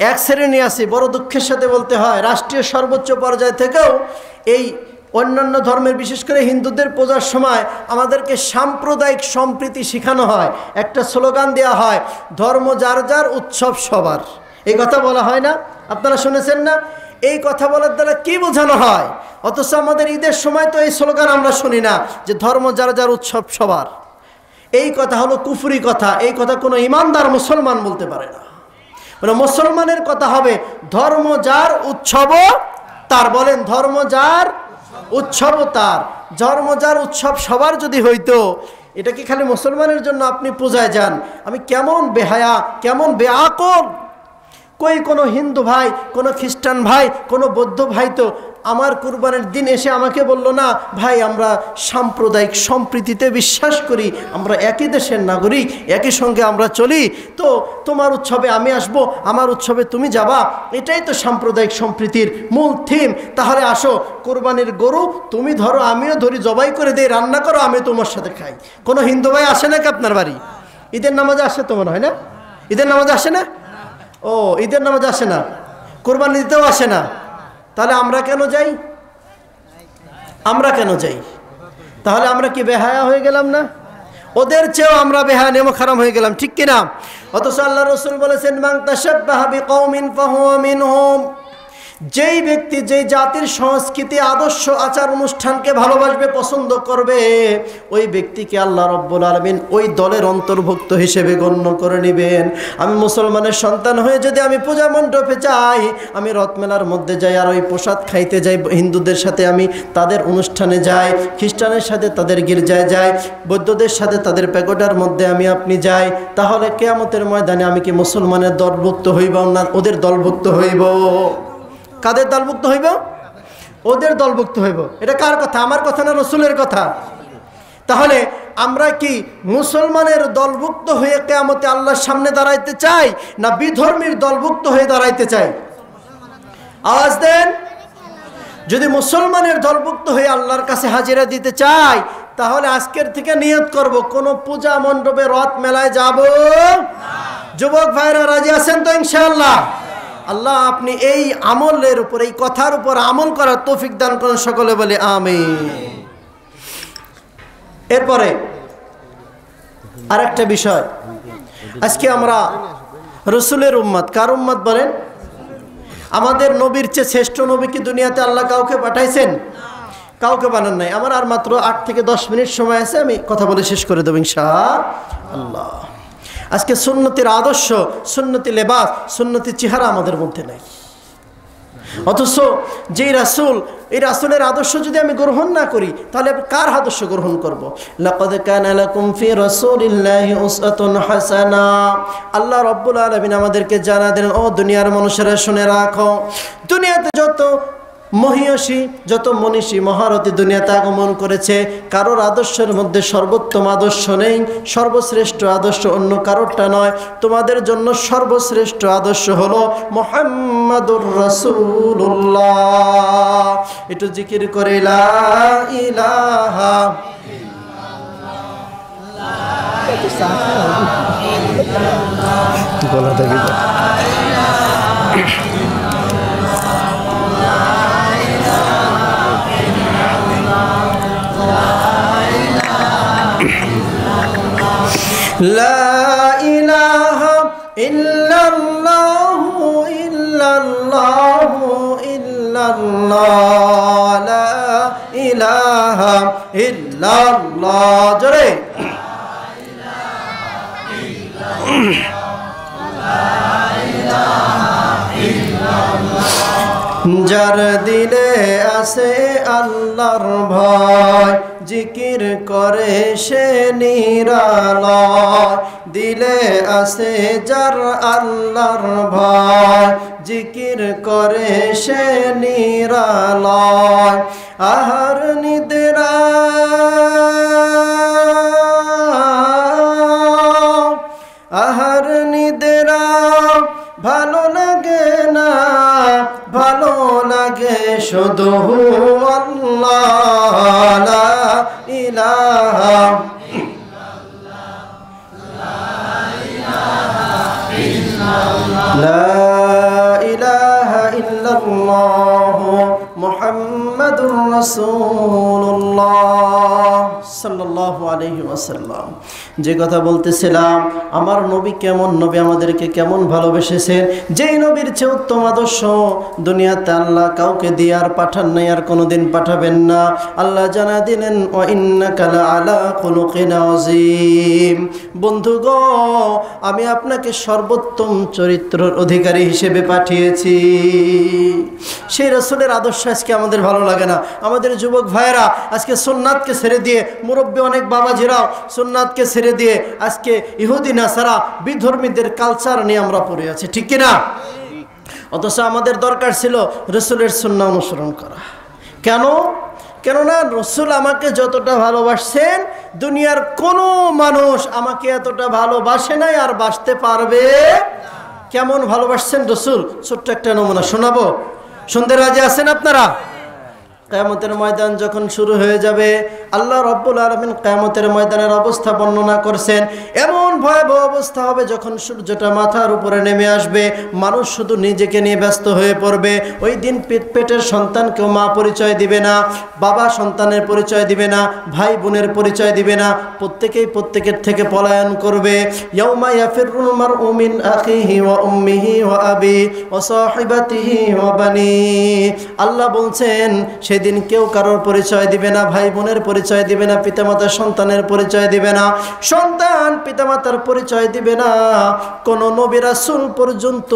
এক শ্রেণী আছে, বড় দুঃখের সাথে বলতে হয়, রাষ্ট্রীয় সর্বোচ্চ পর্যায় থেকেও এই অন্যান্য ধর্মের, বিশেষ করে হিন্দুদের পূজার সময় আমাদেরকে সাম্প্রদায়িক সম্প্রীতি শেখানো হয়। একটা স্লোগান দেওয়া হয়, ধর্ম যার যার, উৎসব সবার। এই কথা বলা হয় না? আপনারা শুনেছেন না? এই কথা বলার দ্বারা কি বোঝানো হয়? অথচ আমাদের ঈদের সময় তো এই স্লোগান আমরা শুনি না, যে ধর্ম যার যার, উৎসব সবার। এই কথা হলো কুফরি কথা। এই কথা কোনো ইমানদার মুসলমান বলতে পারে না। মুসলমানের কথা হবে ধর্ম যার, উৎসব তার। বলেন, ধর্ম যার, উৎসব তার। ধর্ম যার, উৎসব সবার যদি হইতো, এটা কি খালি মুসলমানের জন্য আপনি পূজায় যান? আমি কেমন বেহায়া, কেমন বেআকল! কই কোনো হিন্দু ভাই, কোনো খ্রিস্টান ভাই, কোনো বৌদ্ধ ভাই তো আমার কুরবানির দিন এসে আমাকে বলল না, ভাই আমরা সাম্প্রদায়িক সম্প্রীতিতে বিশ্বাস করি, আমরা একই দেশের নাগরিক, একই সঙ্গে আমরা চলি, তো তোমার উৎসবে আমি আসব, আমার উৎসবে তুমি যাবা, এটাই তো সাম্প্রদায়িক সম্প্রীতির মূল থিম। তাহলে আসো, কুরবানির গরু তুমি ধরো, আমিও ধরি, জবাই করে দেই, রান্না করো, আমি তোমার সাথে খাই। কোনো হিন্দু ভাই আসে নাকি আপনার বাড়ি? ঈদের নামাজে আসে তো মনে হয় না? ঈদের নামাজে আসে না? ও, ঈদের নামাজে আসে না, কুরবানি দিতেও আসে না। তাহলে আমরা কেন যাই? আমরা কেন যাই? তাহলে আমরা কি বেহায়া হয়ে গেলাম না? ওদের চেয়েও আমরা বেহায়া, নেমখ হারাম হয়ে গেলাম, ঠিক কিনা? অথচ আল্লাহ রসুল বলেছেন, মান তাশাব্বাহা বিকওমিন ফাহুয়া মিনহুম। যেই ব্যক্তি যেই জাতির সংস্কৃতি আদর্শ আচার অনুষ্ঠানকে ভালোবাসবে পছন্দ করবে ওই ব্যক্তিকে আল্লাহ রাব্বুল আলামিন ওই দলের অন্তর্ভুক্ত হিসেবে গণ্য করে নেবেন। আমি মুসলমানের সন্তান হয়ে যদি আমি পূজা মণ্ডপে যাই, আমি রথমেলার মধ্যে যাই আর ওই প্রসাদ খাইতে যাই, হিন্দুদের সাথে আমি তাদের অনুষ্ঠানে যাই, খ্রিস্টানের সাথে তাদের গির্জায় যাই, বৌদ্ধদের সাথে তাদের প্যাগোডার মধ্যে আপনি যাই, তাহলে কিয়ামতের ময়দানে আমি কি মুসলমানের দলভুক্ত হইব না ওদের দলভুক্ত হইব? কাদের দলভুক্ত হইব? ওদের দলভুক্ত হইব। এটা কার কথা? আমার কথা না রাসূলের কথা? তাহলে আমরা কি মুসলমানের দলভুক্ত হয়ে কিয়ামতে আল্লাহর সামনে দাঁড়াইতে চাই না বিধর্মীর দলভুক্ত হয়ে দাঁড়াইতে চাই? আওয়াজ দেন। যদি মুসলমানের দলভুক্ত হয়ে আল্লাহর কাছে হাজিরা দিতে চাই তাহলে আজকের থেকে নিয়ত করব কোন পূজা মণ্ডপে রথ মেলায় যাব না। যুবক ভাইরা রাজি আছেন তো ইনশাআল্লাহ? আল্লাহ আপনি এই আমলের উপর, এই কথার উপর আমল করার তৌফিক দান করুন, সকলে বলে আমিন। এরপরে আরেকটা বিষয়, আজকে আমরা রাসূলের উম্মত। কার উম্মত বলেন? আমাদের নবীর চেয়ে শ্রেষ্ঠ নবী কি দুনিয়াতে আল্লাহ কাউকে পাঠাইছেন? কাউকে বানান নাই। আমার আর মাত্র 8 থেকে 10 মিনিট সময় আছে, আমি কথা বলে শেষ করে দেব ইনশাআল্লাহ। আজকে সুন্নতির আদর্শ, সুন্নতি লেবাস, সুন্নতি চেহারা আমাদের মধ্যে নাই। অথচ যেই রাসূল, এই রাসূলের আদর্শ যদি আমি গ্রহণ না করি তাহলে কার আদর্শ গ্রহণ করব? লাকাদ কানা লাকুম ফি রাসূলিল্লাহি উসওয়াতুন হাসানা। আল্লাহ রাব্বুল আলামিন আমাদেরকে জানা দেন, ও দুনিয়ার মানুষেরা শুনে রাখো, দুনিয়াতে যত মহিয়সী, যত মনীষী মহারথী দুনিয়াতে আগমন করেছে, কারোর আদর্শের মধ্যে সর্বোত্তম আদর্শ নেই, সর্বশ্রেষ্ঠ আদর্শ অন্য কারোরটা নয়। তোমাদের জন্য সর্বশ্রেষ্ঠ আদর্শ হলো মুহাম্মাদুর রাসূলুল্লাহ। একটু জিকির করে লা ইলাহা গলা থেকে লা ইলাহা ইল্লাল্লাহু ইল্লাল্লাহু ইল্লাল্লাহ, লা ইলাহা ইল্লাল্লাহ। জোরে যার দিলে আছে আল্লাহর ভয়, জিকির করে সে নিরালয়। দিলে আছে যার আল্লাহর ভয়, জিকির করে সে নিরালয়। আহার নিদ্রা আহার নিদ্রা ভালো লাগে না, ভালো লাগে শুধু আল্লাহ। লা ইলাহা লা ইলাহা ইল্লাল্লাহ মুহাম্মাদুর রাসূলুল্লাহ সাল্লাল্লাহু আলাইহি ওয়াসাল্লাম। যে কথা বলতেছিলাম, আমার নবী কেমন নবী, আমাদেরকে কেমন ভালোবেসেছেন। যেই নবীর চেয়ে উত্তম আদর্শ দুনিয়াতে আল্লাহ কাউকে দিয়ে আর পাঠান নাই, আর কোনোদিন পাঠাবেন না। আল্লাহ জানা দিলেন, ওয়া ইন্নাকা লাআলা খুলুকিন আযীম। বন্ধুগো, আমি আপনাকে সর্বোত্তম চরিত্রের অধিকারী হিসেবে পাঠিয়েছি। সেই রাসূলের আদর্শ আজকে আমাদের ভালো লাগে না। আমাদের যুবক ভাইয়েরা আজকে সুন্নাতকে ছেড়ে দিয়ে, মুরব্বী অনেক বাবাজিরাও সুন্নাতকে ছেড়ে দিয়ে আজকে ইহুদি নাসারা বিধর্মীদের কালচার নিয়ে আমরা পড়ে আছি, ঠিক কিনা? অথচ আমাদের দরকার ছিল রাসূলের সুন্নাহ অনুসরণ করা। কেন? কেননা রাসূল আমাকে যতটা ভালোবাসছেন দুনিয়ার কোনো মানুষ আমাকে এতটা ভালোবাসে নাই আর বাসতে পারবে। কেমন ভালোবাসছেন রাসূল, ছোট্ট একটা নমুনা শোনাবো। শুনতে রাজি আছেন আপনারা? কিয়ামতের ময়দান যখন শুরু হয়ে যাবে, আল্লাহ রাব্বুল আলামিন কিয়ামতের ময়দানের অবস্থা বর্ণনা করছেন। এমন ভয়াবহ অবস্থা হবে যখন সূর্যটা মাথার উপরে নেমে আসবে, মানুষ শুধু নিজেকে নিয়ে ব্যস্ত হয়ে পড়বে। ওই দিন পেটের সন্তানকেও মা পরিচয় দিবে না, বাবা সন্তানের পরিচয় দিবে না, ভাই বোনের পরিচয় দিবে না, প্রত্যেকেই প্রত্যেকের থেকে পলায়ন করবে। ইয়াউমা ইয়াফিরুল মারউ মিন আখিহি ওয়া উম্মিহি ওয়া আবি ওয়া সাহিবাতিহি ওয়া বানি। আল্লাহ বলছেন সেদিন কেউ কারোর পরিচয় দিবে না, ভাই বোনের পরিচয় দিবে না, পিতামাতার সন্তানের পরিচয় দিবে না, সন্তান পিতামাতার পরিচয় দিবে না। কোন নবী রাসূল পর্যন্ত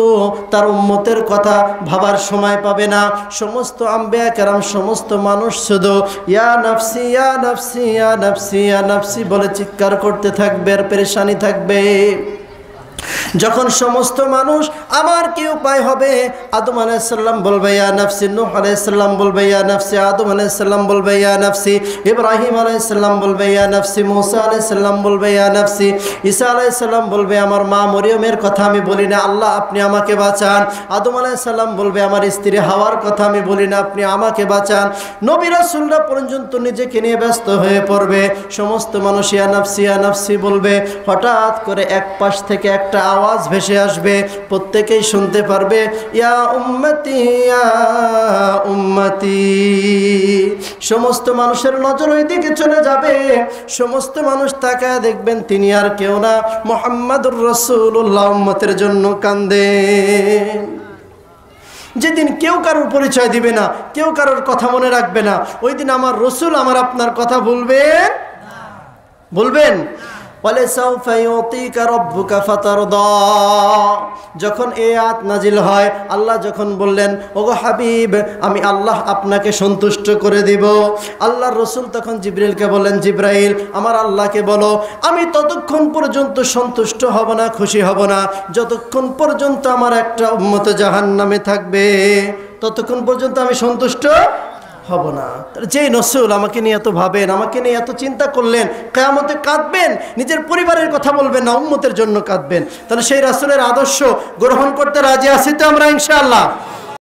তার উম্মতের কথা ভাবার সময় পাবে না। সমস্ত আম্বিয়া কেরাম, সমস্ত মানুষ শুধু ইয়া নাফসি ইয়া নাফসি ইয়া নাফসি ইয়া নাফসি বলে চিৎকার করতে থাকবে আর পেরেশানি থাকবে। যখন সমস্ত মানুষ আমার কি উপায় হবে, আদম আলাইহিস সালাম বলবে ইয়া নাফসি, নূহ আলাইহিস সালাম বলবে ইয়া নাফসি, আদম আলাইহিস সালাম বলবে ইয়া নাফসি, ইব্রাহিম আলাইহিস সালাম বলবে ইয়া নাফসি, মূসা আলাইহিস সালাম বলবে ইয়া নাফসি, ঈসা আলাইহিস সালাম বলবে আমার মা মরিয়মের কথা আমি বলি না, আল্লাহ আপনি আমাকে বাঁচান। আদম আলাইহিস সালাম বলবে আমার স্ত্রী হাওয়ার কথা আমি বলি না, আপনি আমাকে বাঁচান। নবী রাসূলরা পর্যন্ত নিজেকে নিয়ে ব্যস্ত হয়ে পড়বে। সমস্ত মানুষ ইয়া নাফসি বলবে। হঠাৎ করে এক পাশ থেকে একটা আওয়াজ ভেসে আসবে, প্রত্যেকেই শুনতে পারবে ইয়া উম্মতি ইয়া উম্মতি। সমস্ত মানুষের নজর ওই দিকে চলে যাবে। সমস্ত মানুষ তাকায় দেখবেন তিনি আর কেউ না, মুহাম্মাদুর রাসূলুল্লাহ উম্মতের জন্য কান্দেন। যেদিন কেউ কারোর পরিচয় দিবে না, কেউ কারোর কথা মনে রাখবে না, ওই দিন আমার রসুল আমার আপনার কথা বলবেন ওয়ালাসাউফা ইউতিকা রাব্বুকা ফাতারদা। যখন এই আয়াত নাজিল হয়, আল্লাহ যখন বললেন ওগো হাবিব আমি আল্লাহ আপনাকে সন্তুষ্ট করে দিব, আল্লাহর রসুল তখন জিবরাইলকে বললেন জিবরাইল আমার আল্লাহকে বলো আমি ততক্ষণ পর্যন্ত সন্তুষ্ট হব না, খুশি হব না যতক্ষণ পর্যন্ত আমার একটা উম্মত জাহান্নামে থাকবে, ততক্ষণ পর্যন্ত আমি সন্তুষ্ট হব না। যে রসূল আমাকে নিয়ে এত ভাবেন, আমাকে নিয়ে এত চিন্তা করলেন, কিয়ামতে কাঁদবেন, নিজের পরিবারের কথা বলবেন না, উম্মতের জন্য কাঁদবেন, তাহলে সেই রাসূলের আদর্শ গ্রহণ করতে রাজি আছি তো আমরা ইনশাআল্লাহ?